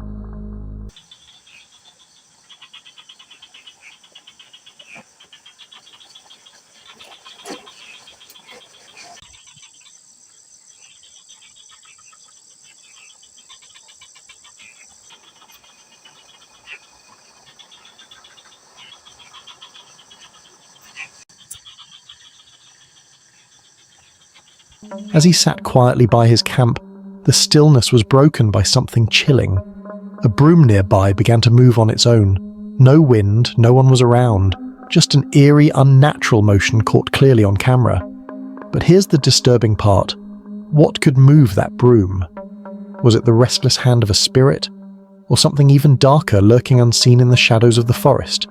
As he sat quietly by his camp, the stillness was broken by something chilling. A broom nearby began to move on its own. No wind, no one was around, just an eerie, unnatural motion caught clearly on camera. But here's the disturbing part. What could move that broom? Was it the restless hand of a spirit? Or something even darker lurking unseen in the shadows of the forest?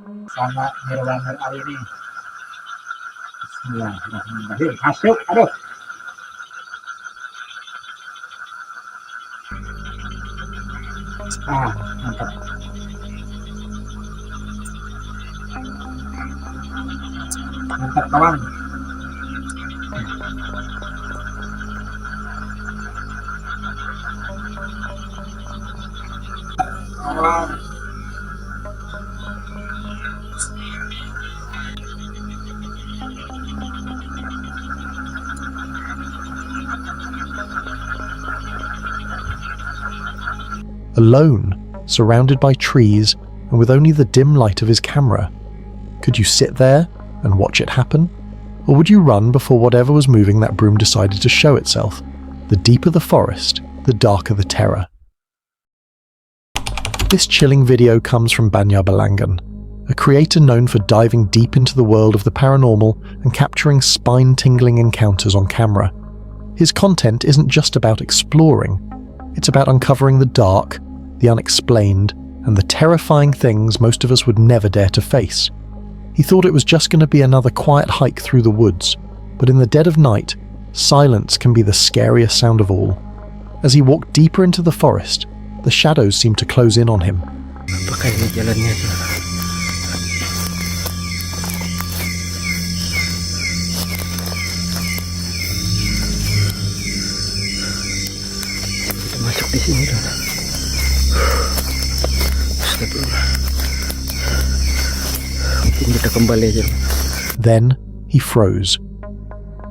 Mantap. Mantap kawan. Kawan. Alone, surrounded by trees, and with only the dim light of his camera. Could you sit there and watch it happen? Or would you run before whatever was moving that broom decided to show itself? The deeper the forest, the darker the terror. This chilling video comes from Banya Balangan, a creator known for diving deep into the world of the paranormal and capturing spine-tingling encounters on camera. His content isn't just about exploring, it's about uncovering the dark, the unexplained, and the terrifying things most of us would never dare to face. He thought it was just going to be another quiet hike through the woods, but in the dead of night, silence can be the scariest sound of all. As he walked deeper into the forest, the shadows seemed to close in on him. Apakah ini jalannya, saudara? Kita masuk di sini, saudara. Astagfirullah. Mungkin kita kembali aja. Then he froze.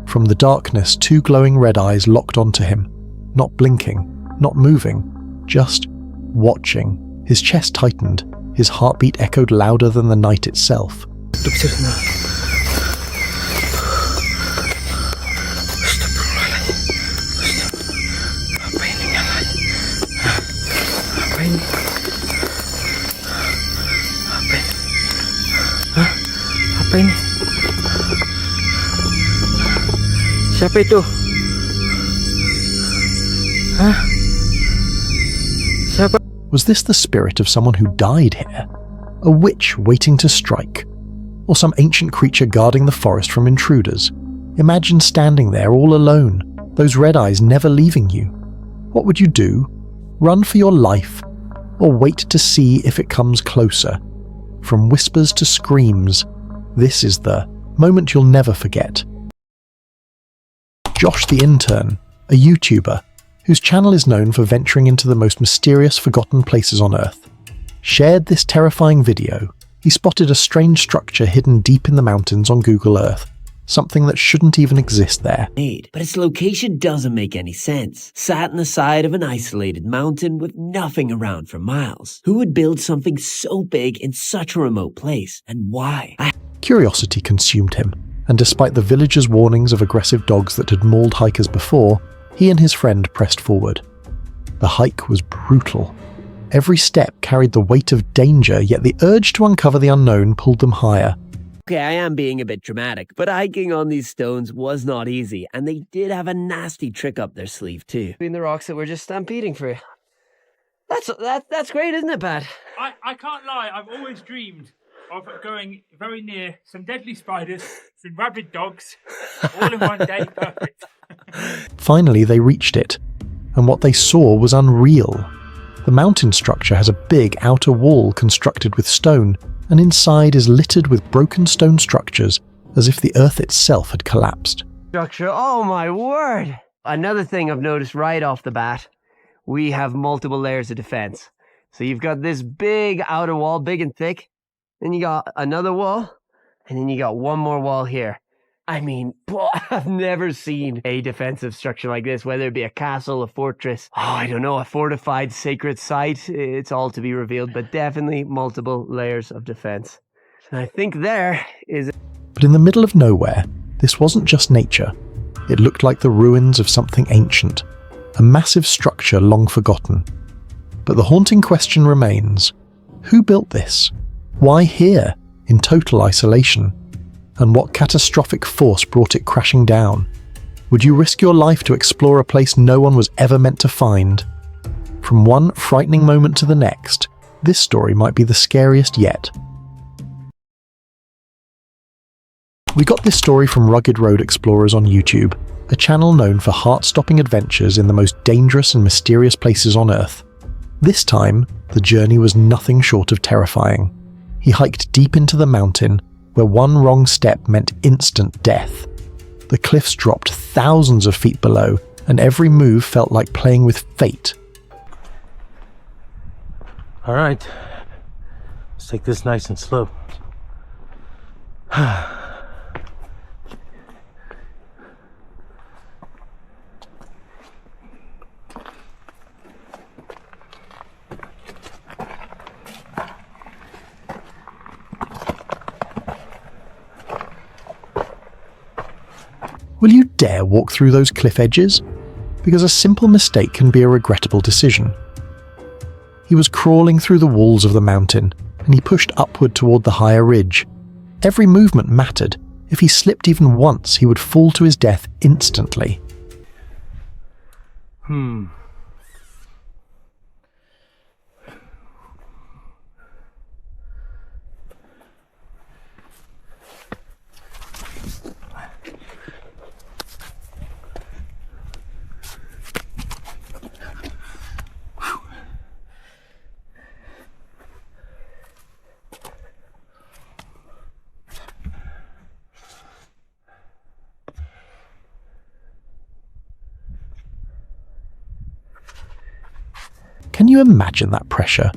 From the darkness, two glowing red eyes locked onto him, not blinking, not moving, just watching. His chest tightened, his heartbeat echoed louder than the night itself. Apa ini? Siapa itu? Hah? Siapa? Was this the spirit of someone who died here? A witch waiting to strike? Or some ancient creature guarding the forest from intruders? Imagine standing there all alone, those red eyes never leaving you. What would you do? Run for your life? Or wait to see if it comes closer? From whispers to screams, this is the moment you'll never forget. Josh the Intern, a YouTuber, whose channel is known for venturing into the most mysterious forgotten places on Earth, shared this terrifying video. He spotted a strange structure hidden deep in the mountains on Google Earth, something that shouldn't even exist there. But its location doesn't make any sense. Sat on the side of an isolated mountain with nothing around for miles. Who would build something so big in such a remote place, and why? Curiosity consumed him, and despite the villagers' warnings of aggressive dogs that had mauled hikers before, he and his friend pressed forward. The hike was brutal. Every step carried the weight of danger, yet the urge to uncover the unknown pulled them higher. Okay, I am being a bit dramatic, but hiking on these stones was not easy, and they did have a nasty trick up their sleeve too. Between the rocks that we're just stampeding through. That's great, isn't it, Pat? I can't lie, I've always dreamed of going very near some deadly spiders, some rabid dogs, all in one day. Perfect. Finally, they reached it, and what they saw was unreal. The mountain structure has a big outer wall constructed with stone, and inside is littered with broken stone structures, as if the earth itself had collapsed. Structure, oh my word! Another thing I've noticed right off the bat, we have multiple layers of defense. So you've got this big outer wall, big and thick, then you got another wall, and then you got one more wall here. I mean, I've never seen a defensive structure like this, whether it be a castle, a fortress, I don't know, a fortified sacred site. It's all to be revealed, but definitely multiple layers of defense. And I think there is... But in the middle of nowhere, this wasn't just nature. It looked like the ruins of something ancient, a massive structure long forgotten. But the haunting question remains, who built this? Why here, in total isolation? And what catastrophic force brought it crashing down? Would you risk your life to explore a place no one was ever meant to find? From one frightening moment to the next, this story might be the scariest yet. We got this story from Rugged Road Explorers on YouTube, a channel known for heart-stopping adventures in the most dangerous and mysterious places on Earth. This time, the journey was nothing short of terrifying. He hiked deep into the mountain, where one wrong step meant instant death. The cliffs dropped thousands of feet below, and every move felt like playing with fate. All right, let's take this nice and slow. Will you dare walk through those cliff edges? Because a simple mistake can be a regrettable decision. He was crawling through the walls of the mountain, and he pushed upward toward the higher ridge. Every movement mattered. If he slipped even once, he would fall to his death instantly. you imagine that pressure?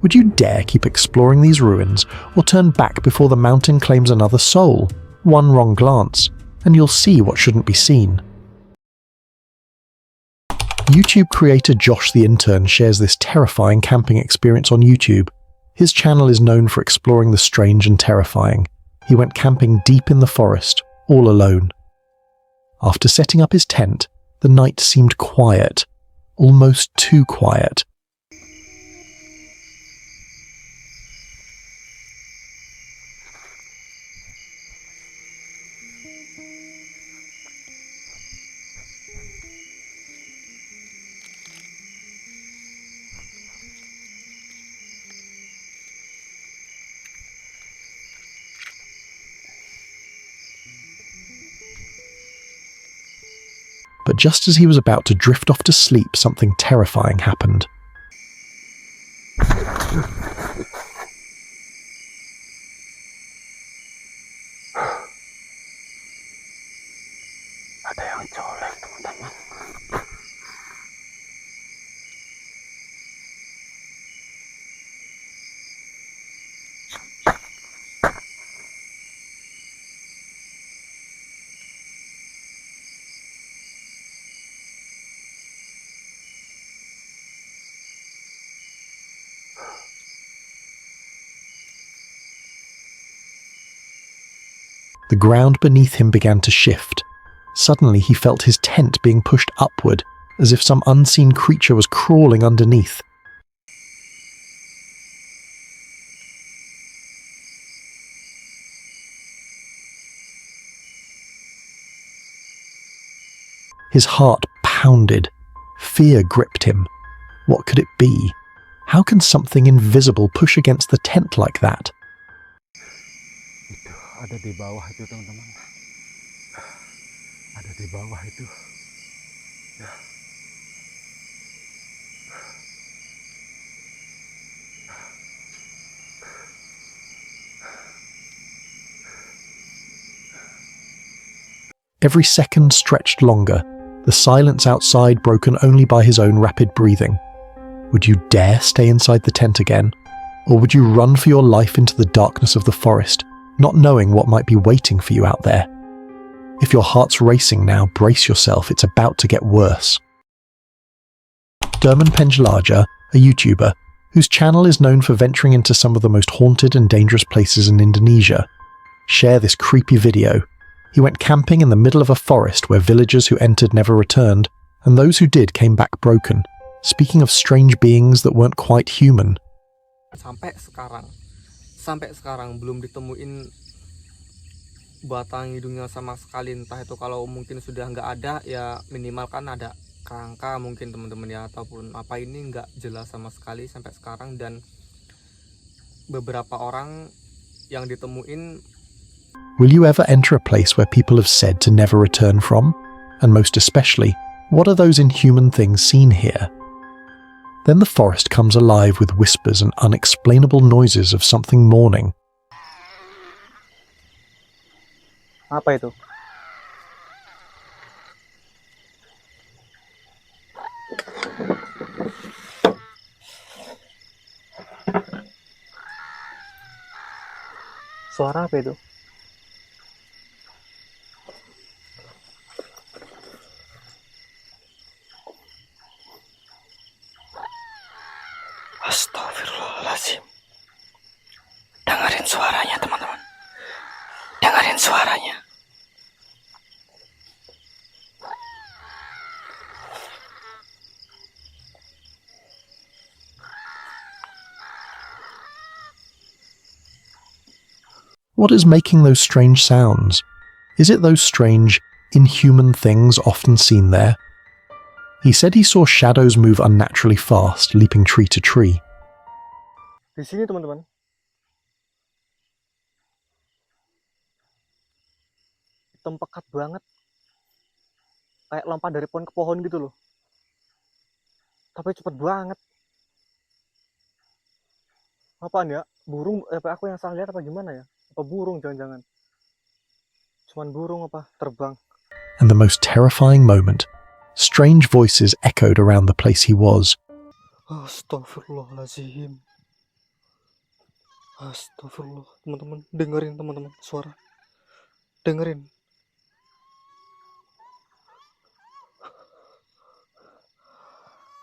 Would you dare keep exploring these ruins, or turn back before the mountain claims another soul? One wrong glance, and you'll see what shouldn't be seen. YouTube creator Josh the Intern shares this terrifying camping experience on YouTube. His channel is known for exploring the strange and terrifying. He went camping deep in the forest, all alone. After setting up his tent, the night seemed quiet, almost too quiet. But just as he was about to drift off to sleep, something terrifying happened. Ada yang colek, teman-teman. The ground beneath him began to shift. Suddenly he felt his tent being pushed upward, as if some unseen creature was crawling underneath. His heart pounded. Fear gripped him. What could it be? How can something invisible push against the tent like that? Ada di bawah itu, teman-teman. Ada di bawah itu. Ya. Every second stretched longer, the silence outside broken only by his own rapid breathing. Would you dare stay inside the tent again? Or would you run for your life into the darkness of the forest, not knowing what might be waiting for you out there? If your heart's racing now, brace yourself, it's about to get worse. Derman Penjelaja, a YouTuber, whose channel is known for venturing into some of the most haunted and dangerous places in Indonesia, share this creepy video. He went camping in the middle of a forest where villagers who entered never returned, and those who did came back broken, speaking of strange beings that weren't quite human. Sampai sekarang belum ditemuin batang hidungnya sama sekali. Entah itu kalau mungkin sudah nggak ada, ya minimal kan ada kerangka mungkin teman-teman ya, ataupun apa, ini nggak jelas sama sekali sampai sekarang. Dan beberapa orang yang ditemuin. Will you ever enter a place where people have said to never return from? And most especially, what are those inhuman things seen here? Then the forest comes alive with whispers and unexplainable noises of something mourning. Apa itu? Suara apa itu? Astagfirullahaladzim. Dengerin suaranya, teman-teman. Dengerin suaranya. What is making those strange sounds? Is it those strange, inhuman things often seen there? He said he saw shadows move unnaturally fast, leaping tree to tree. Di sini, teman-teman. Hitam pekat banget. Kayak lompat dari pohon ke pohon gitu loh. Tapi cepet banget. Apaan ya? Burung? Apa aku yang salah lihat apa gimana ya? Apa burung jangan-jangan? Cuman burung apa? Terbang. And the most terrifying moment, strange voices echoed around the place he was. Astagfirullahaladzim. Astagfirullah. Teman-teman, dengerin teman-teman suara. Dengerin.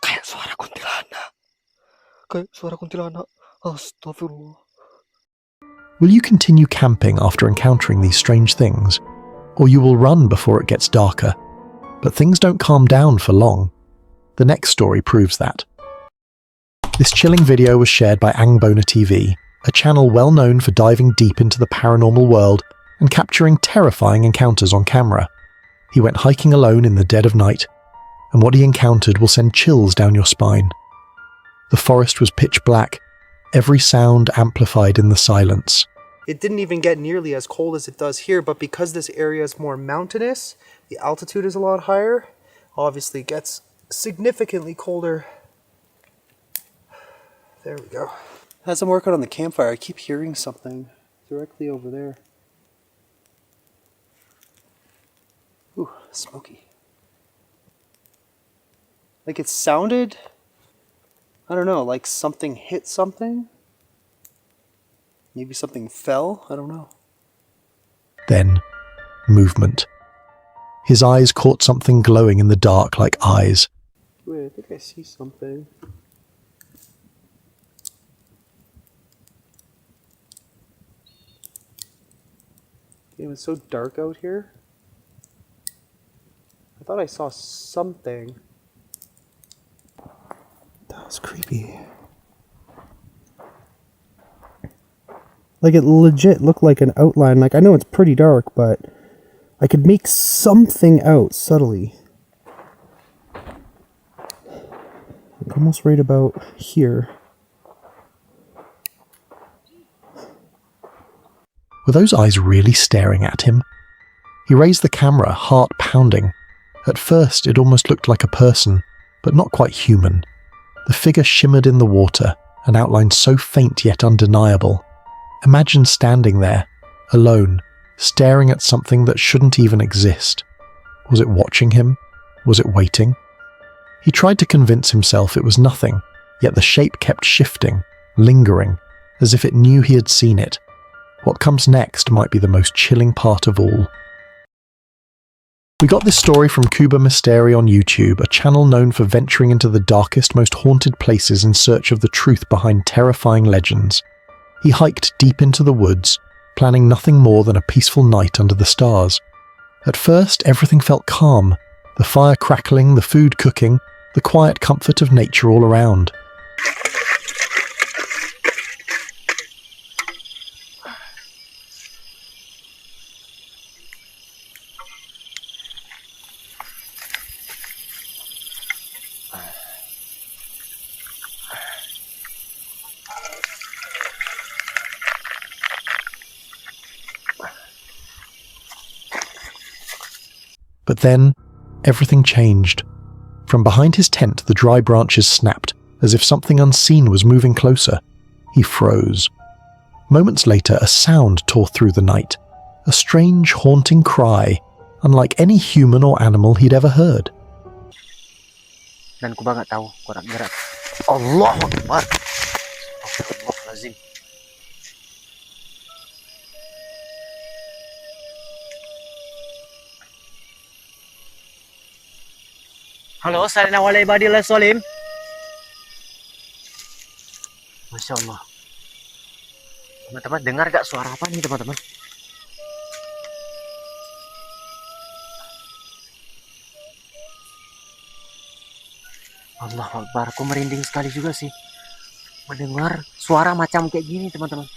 Kayak suara kuntilanak. Kayak suara kuntilanak. Astagfirullah. Will you continue camping after encountering these strange things? Or you will run before it gets darker? But things don't calm down for long. The next story proves that. This chilling video was shared by Angbona TV, a channel well known for diving deep into the paranormal world and capturing terrifying encounters on camera. He went hiking alone in the dead of night, and what he encountered will send chills down your spine. The forest was pitch black, every sound amplified in the silence. It didn't even get nearly as cold as it does here, but because this area is more mountainous, the altitude is a lot higher, obviously it gets significantly colder. There we go. As I'm working on the campfire, I keep hearing something directly over there. Ooh, smoky. Like it sounded, I don't know, like something hit something. Maybe something fell, I don't know. Then, movement. His eyes caught something glowing in the dark like eyes. Wait, I think I see something. It was so dark out here. I thought I saw something. That was creepy. Like it legit looked like an outline. Like I know it's pretty dark, but I could make something out subtly. Like almost right about here. Were those eyes really staring at him? He raised the camera, heart pounding. At first, it almost looked like a person, but not quite human. The figure shimmered in the water, an outline so faint yet undeniable. Imagine standing there, alone, staring at something that shouldn't even exist. Was it watching him? Was it waiting? He tried to convince himself it was nothing, yet the shape kept shifting, lingering, as if it knew he had seen it. What comes next might be the most chilling part of all. We got this story from Cuba Mystery on YouTube, a channel known for venturing into the darkest, most haunted places in search of the truth behind terrifying legends. He hiked deep into the woods, planning nothing more than a peaceful night under the stars. At first, everything felt calm, the fire crackling, the food cooking, the quiet comfort of nature all around. But then, everything changed. From behind his tent, the dry branches snapped, as if something unseen was moving closer. He froze. Moments later, a sound tore through the night. A strange, haunting cry, unlike any human or animal he'd ever heard. Dan Kuba nggak tahu korak gerak. Allahu Akbar. Astagfirullahaladzim. Halo, salina wala ibadillah solim. Masya Allah. Teman-teman, dengar gak suara apa nih teman-teman? Allahu Akbar, aku merinding sekali juga sih mendengar suara macam kayak gini teman-teman.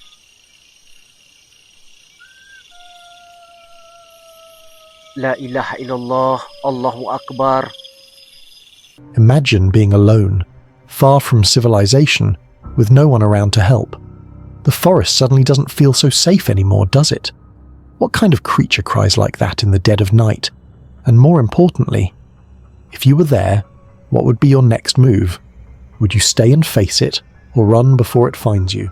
La ilaha illallah, Allahu Akbar. Imagine being alone, far from civilization, with no one around to help. The forest suddenly doesn't feel so safe anymore, does it? What kind of creature cries like that in the dead of night? And more importantly, if you were there, what would be your next move? Would you stay and face it, or run before it finds you?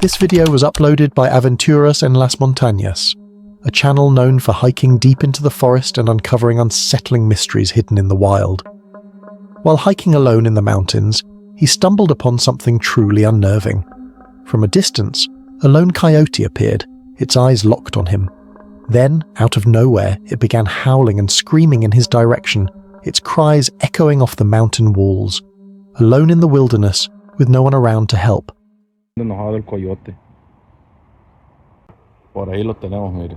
This video was uploaded by Aventuras en las Montañas, a channel known for hiking deep into the forest and uncovering unsettling mysteries hidden in the wild. While hiking alone in the mountains, he stumbled upon something truly unnerving. From a distance, a lone coyote appeared, its eyes locked on him. Then, out of nowhere, it began howling and screaming in his direction, its cries echoing off the mountain walls. Alone in the wilderness, with no one around to help. Enojado el coyote. Por ahí lo tenemos, mire.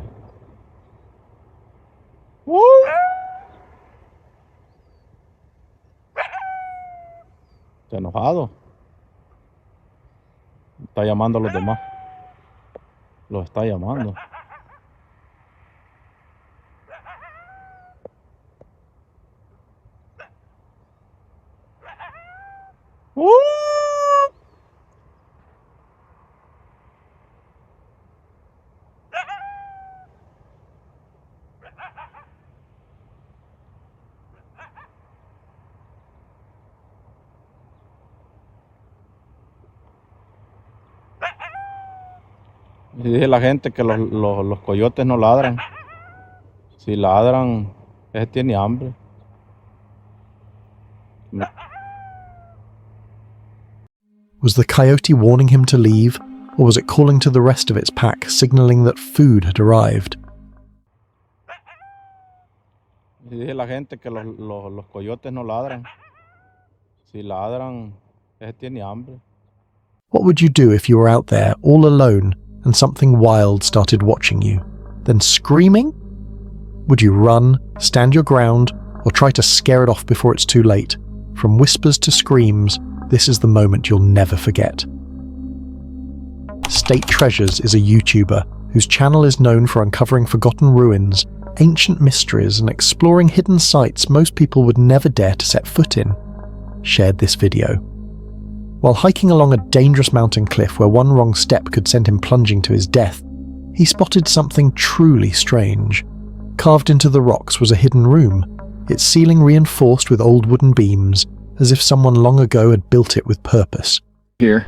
Está enojado. Está llamando a los demás. Los está llamando. Y dice la gente que los coyotes no ladran. Si ladran, ese tiene hambre. Was the coyote warning him to leave, or was it calling to the rest of its pack, signaling that food had arrived? Y dice la gente que los coyotes no ladran. Si ladran, ese tiene hambre. What would you do if you were out there, all alone, and something wild started watching you, then screaming? Would you run, stand your ground, or try to scare it off before it's too late? From whispers to screams, this is the moment you'll never forget. State Treasures is a YouTuber whose channel is known for uncovering forgotten ruins, ancient mysteries, and exploring hidden sites most people would never dare to set foot in. Shared this video. While hiking along a dangerous mountain cliff where one wrong step could send him plunging to his death, he spotted something truly strange. Carved into the rocks was a hidden room, its ceiling reinforced with old wooden beams, as if someone long ago had built it with purpose. Here.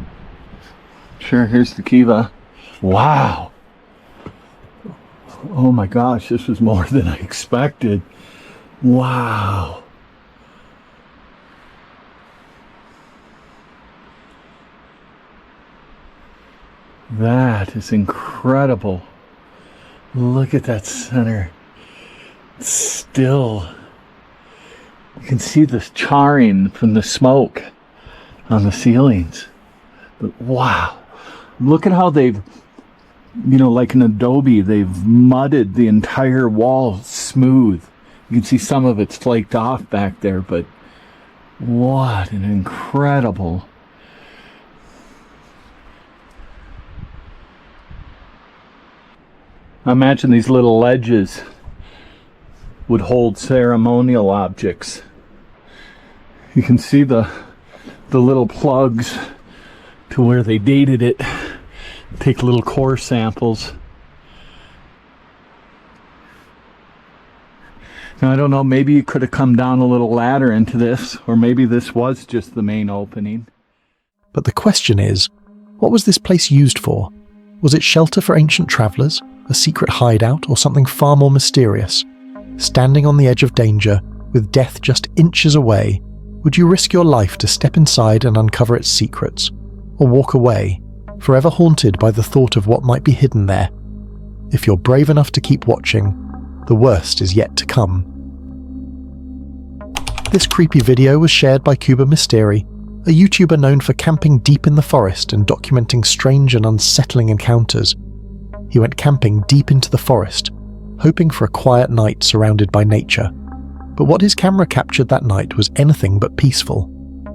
Sure, here's the kiva. Wow. Oh my gosh, this was more than I expected. Wow. That is incredible. Look at that center. It's still. You can see this charring from the smoke on the ceilings. But wow. Look at how they've, like an adobe, they've mudded the entire wall smooth. You can see some of it's flaked off back there, but what an incredible. I imagine these little ledges would hold ceremonial objects. You can see the little plugs to where they dated it. Take little core samples. Now I don't know, maybe you could have come down a little ladder into this, or maybe this was just the main opening. But the question is, what was this place used for? Was it shelter for ancient travellers, a secret hideout, or something far more mysterious? Standing on the edge of danger, with death just inches away, would you risk your life to step inside and uncover its secrets? Or walk away, forever haunted by the thought of what might be hidden there? If you're brave enough to keep watching, the worst is yet to come. This creepy video was shared by Cuba Mysteri, a YouTuber known for camping deep in the forest and documenting strange and unsettling encounters. He went camping deep into the forest, hoping for a quiet night surrounded by nature. But what his camera captured that night was anything but peaceful.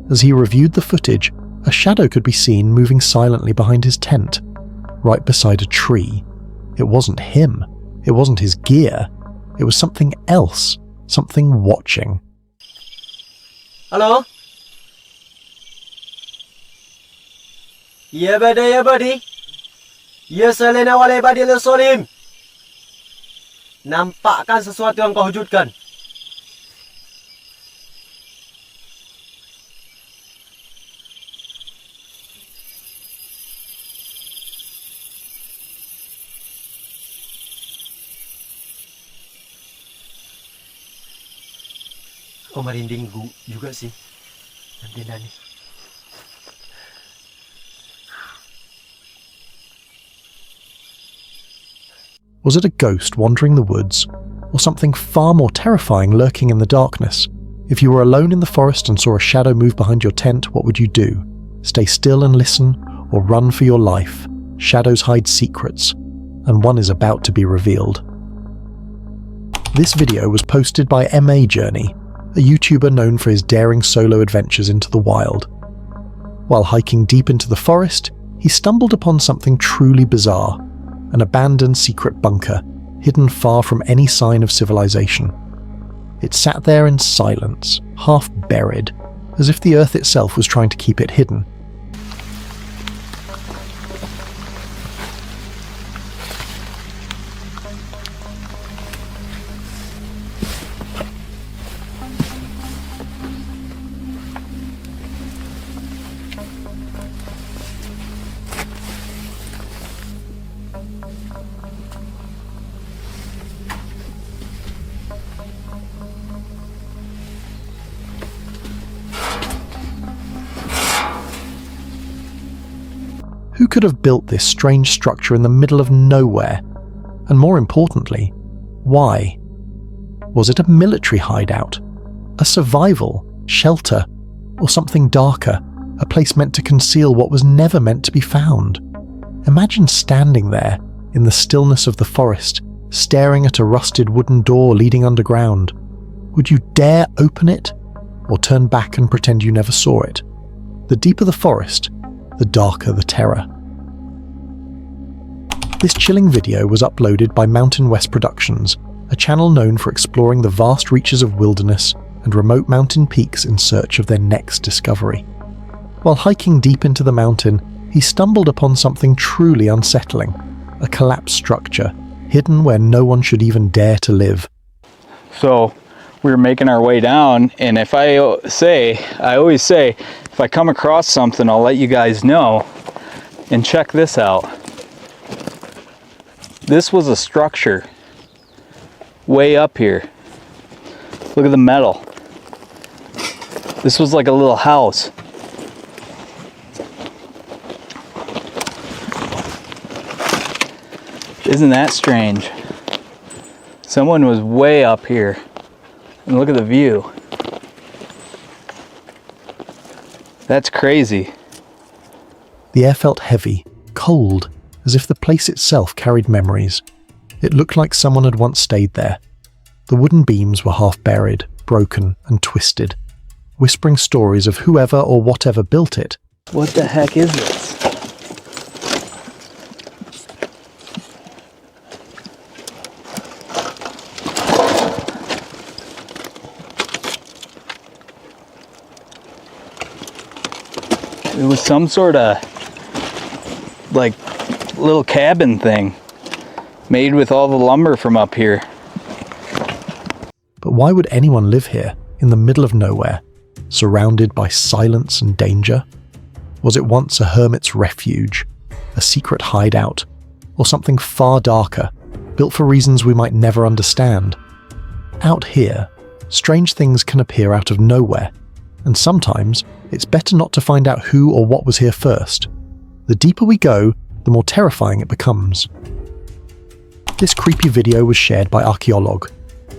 As he reviewed the footage, a shadow could be seen moving silently behind his tent, right beside a tree. It wasn't him. It wasn't his gear. It was something else, something watching. Hello? Ya buddy. Ya Selena wale badi Solim. Nampakkan sesuatu yang kau wujudkan. Oh, merinding juga sih. Nanti nih. Was it a ghost wandering the woods, or something far more terrifying lurking in the darkness? If you were alone in the forest and saw a shadow move behind your tent, what would you do? Stay still and listen, or run for your life? Shadows hide secrets, and one is about to be revealed. This video was posted by MA Journey, a YouTuber known for his daring solo adventures into the wild. While hiking deep into the forest, he stumbled upon something truly bizarre, an abandoned secret bunker, hidden far from any sign of civilization. It sat there in silence, half buried, as if the earth itself was trying to keep it hidden. Who could have built this strange structure in the middle of nowhere? And more importantly, why? Was it a military hideout? A survival shelter? Or something darker? A place meant to conceal what was never meant to be found? Imagine standing there, in the stillness of the forest, staring at a rusted wooden door leading underground. Would you dare open it? Or turn back and pretend you never saw it? The deeper the forest, the darker the terror. This chilling video was uploaded by Mountain West Productions, a channel known for exploring the vast reaches of wilderness and remote mountain peaks in search of their next discovery. While hiking deep into the mountain, he stumbled upon something truly unsettling, a collapsed structure, hidden where no one should even dare to live. So we were making our way down, and I always say, if I come across something, I'll let you guys know. And check this out. This was a structure way up here. Look at the metal. This was like a little house. Isn't that strange? Someone was way up here. And look at the view. That's crazy. The air felt heavy, cold, as if the place itself carried memories. It looked like someone had once stayed there. The wooden beams were half buried, broken and twisted, whispering stories of whoever or whatever built it. What the heck is this? It was some sort of like little cabin thing made with all the lumber from up here. But why would anyone live here, in the middle of nowhere, surrounded by silence and danger? Was it once a hermit's refuge, a secret hideout, or something far darker, built for reasons we might never understand? Out here, strange things can appear out of nowhere, and sometimes it's better not to find out who or what was here first. The deeper we go, the more terrifying it becomes. This creepy video was shared by Archaeolog,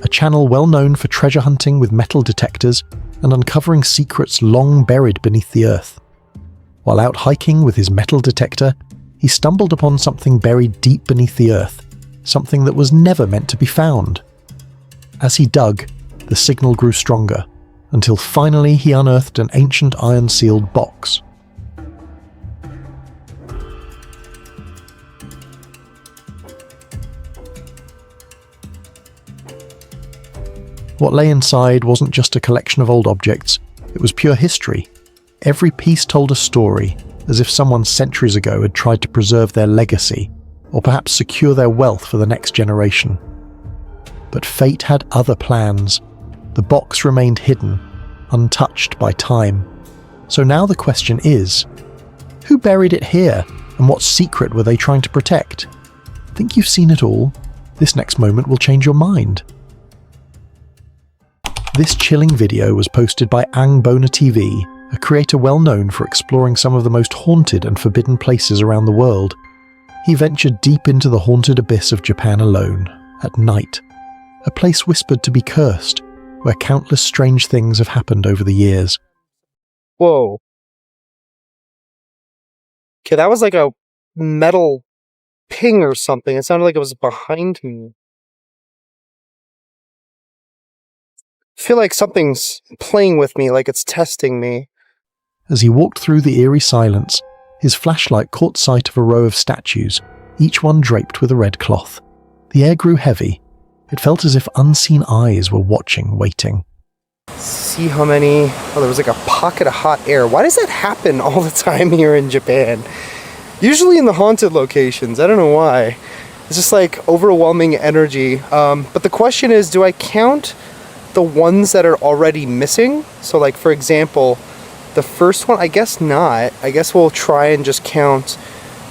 a channel well known for treasure hunting with metal detectors and uncovering secrets long buried beneath the earth. While out hiking with his metal detector, he stumbled upon something buried deep beneath the earth, something that was never meant to be found. As he dug, the signal grew stronger, until finally he unearthed an ancient iron-sealed box. What lay inside wasn't just a collection of old objects, it was pure history. Every piece told a story, as if someone centuries ago had tried to preserve their legacy, or perhaps secure their wealth for the next generation. But fate had other plans. The box remained hidden, untouched by time. So now the question is, who buried it here, and what secret were they trying to protect? Think you've seen it all? This next moment will change your mind. This chilling video was posted by Angbona TV, a creator well known for exploring some of the most haunted and forbidden places around the world. He ventured deep into the haunted abyss of Japan alone, at night, a place whispered to be cursed, where countless strange things have happened over the years. Whoa. Okay, that was like a metal ping or something. It sounded like it was behind me. I feel like something's playing with me, like it's testing me. As he walked through the eerie silence, his flashlight caught sight of a row of statues, each one draped with a red cloth. The air grew heavy. It felt as if unseen eyes were watching, waiting. See how many... Oh, there was like a pocket of hot air. Why does that happen all the time here in Japan? Usually in the haunted locations. I don't know why. It's just like overwhelming energy. But the question is, do I count the ones that are already missing? So like, for example, the first one, I guess not. I guess we'll try and just count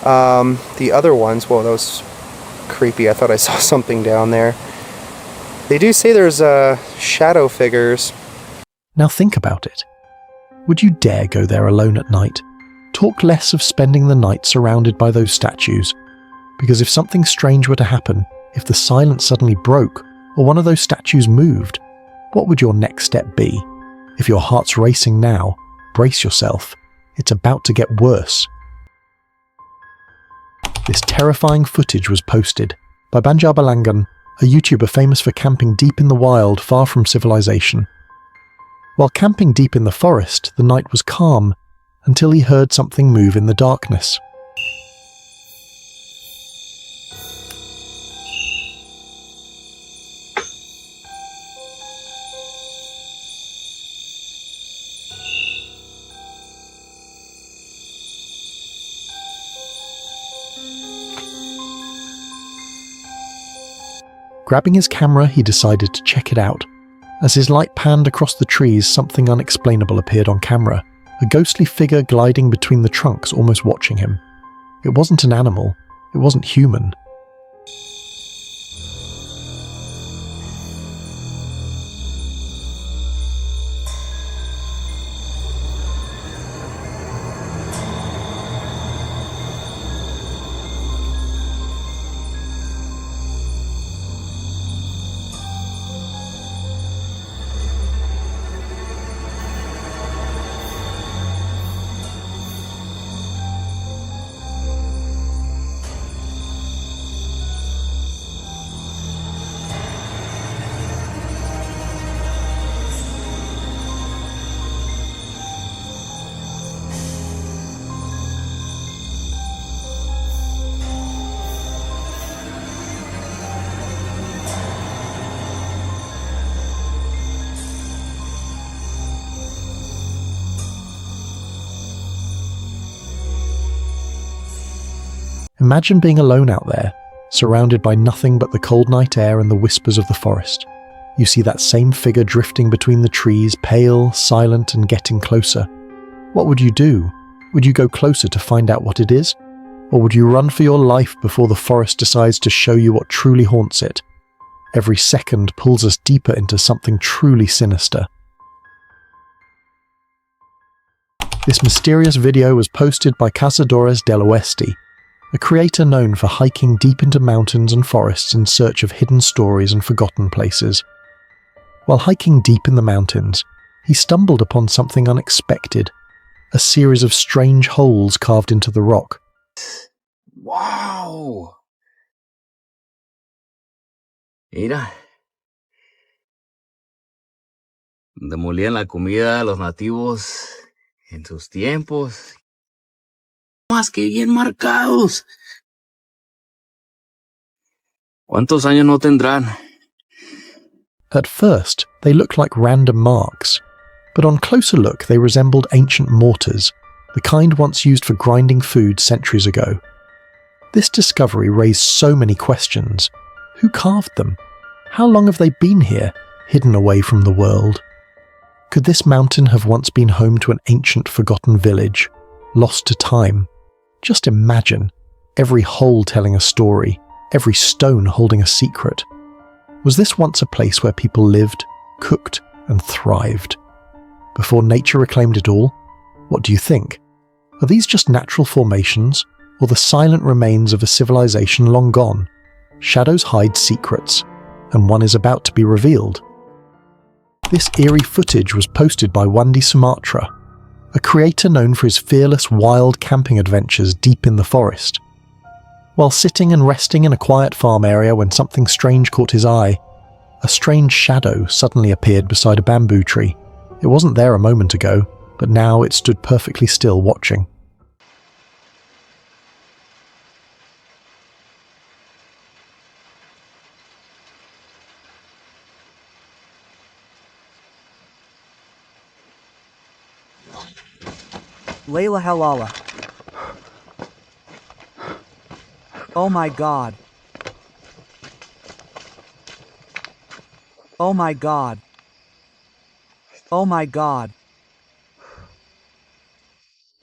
the other ones. Whoa, that was creepy. I thought I saw something down there. They do say there's shadow figures. Now think about it. Would you dare go there alone at night? Talk less of spending the night surrounded by those statues. Because if something strange were to happen, if the silence suddenly broke, or one of those statues moved, what would your next step be? If your heart's racing now, brace yourself. It's about to get worse. This terrifying footage was posted by Banjar Balangan, a YouTuber famous for camping deep in the wild far from civilization. While camping deep in the forest, the night was calm until he heard something move in the darkness. Grabbing his camera, he decided to check it out. As his light panned across the trees, something unexplainable appeared on camera, a ghostly figure gliding between the trunks, almost watching him. It wasn't an animal, it wasn't human. Imagine being alone out there, surrounded by nothing but the cold night air and the whispers of the forest. You see that same figure drifting between the trees, pale, silent, and getting closer. What would you do? Would you go closer to find out what it is? Or would you run for your life before the forest decides to show you what truly haunts it? Every second pulls us deeper into something truly sinister. This mysterious video was posted by Cazadores del Oeste, a creator known for hiking deep into mountains and forests in search of hidden stories and forgotten places. While hiking deep in the mountains, he stumbled upon something unexpected, a series of strange holes carved into the rock. ¡Wow! Mira. Demolían la comida a los nativos en sus tiempos. Más que bien marcados. ¿Cuántos años no tendrán? At first, they looked like random marks, but on closer look they resembled ancient mortars, the kind once used for grinding food centuries ago. This discovery raised so many questions. Who carved them? How long have they been here, hidden away from the world? Could this mountain have once been home to an ancient forgotten village, lost to time? Just imagine, every hole telling a story, every stone holding a secret. Was this once a place where people lived, cooked, and thrived? Before nature reclaimed it all, What do you think? Are these just natural formations, or the silent remains of a civilization long gone? Shadows hide secrets, and one is about to be revealed. This eerie footage was posted by Wandi Sumatra, a creator known for his fearless wild camping adventures deep in the forest. While sitting and resting in a quiet farm area when something strange caught his eye, a strange shadow suddenly appeared beside a bamboo tree. It wasn't there a moment ago, but now it stood perfectly still watching. Layla Halala. Oh my god. Oh my god. Oh my god.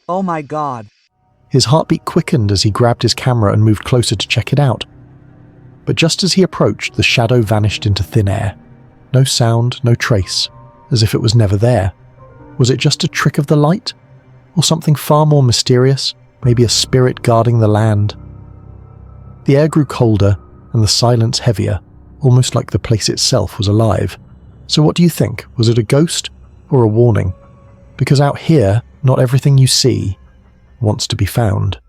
Oh my god. His heartbeat quickened as he grabbed his camera and moved closer to check it out. But just as he approached, the shadow vanished into thin air. No sound, no trace, as if it was never there. Was it just a trick of the light? Or something far more mysterious, maybe a spirit guarding the land? The air grew colder and the silence heavier, almost like the place itself was alive. So what do you think? Was it a ghost or a warning? Because out here, not everything you see wants to be found.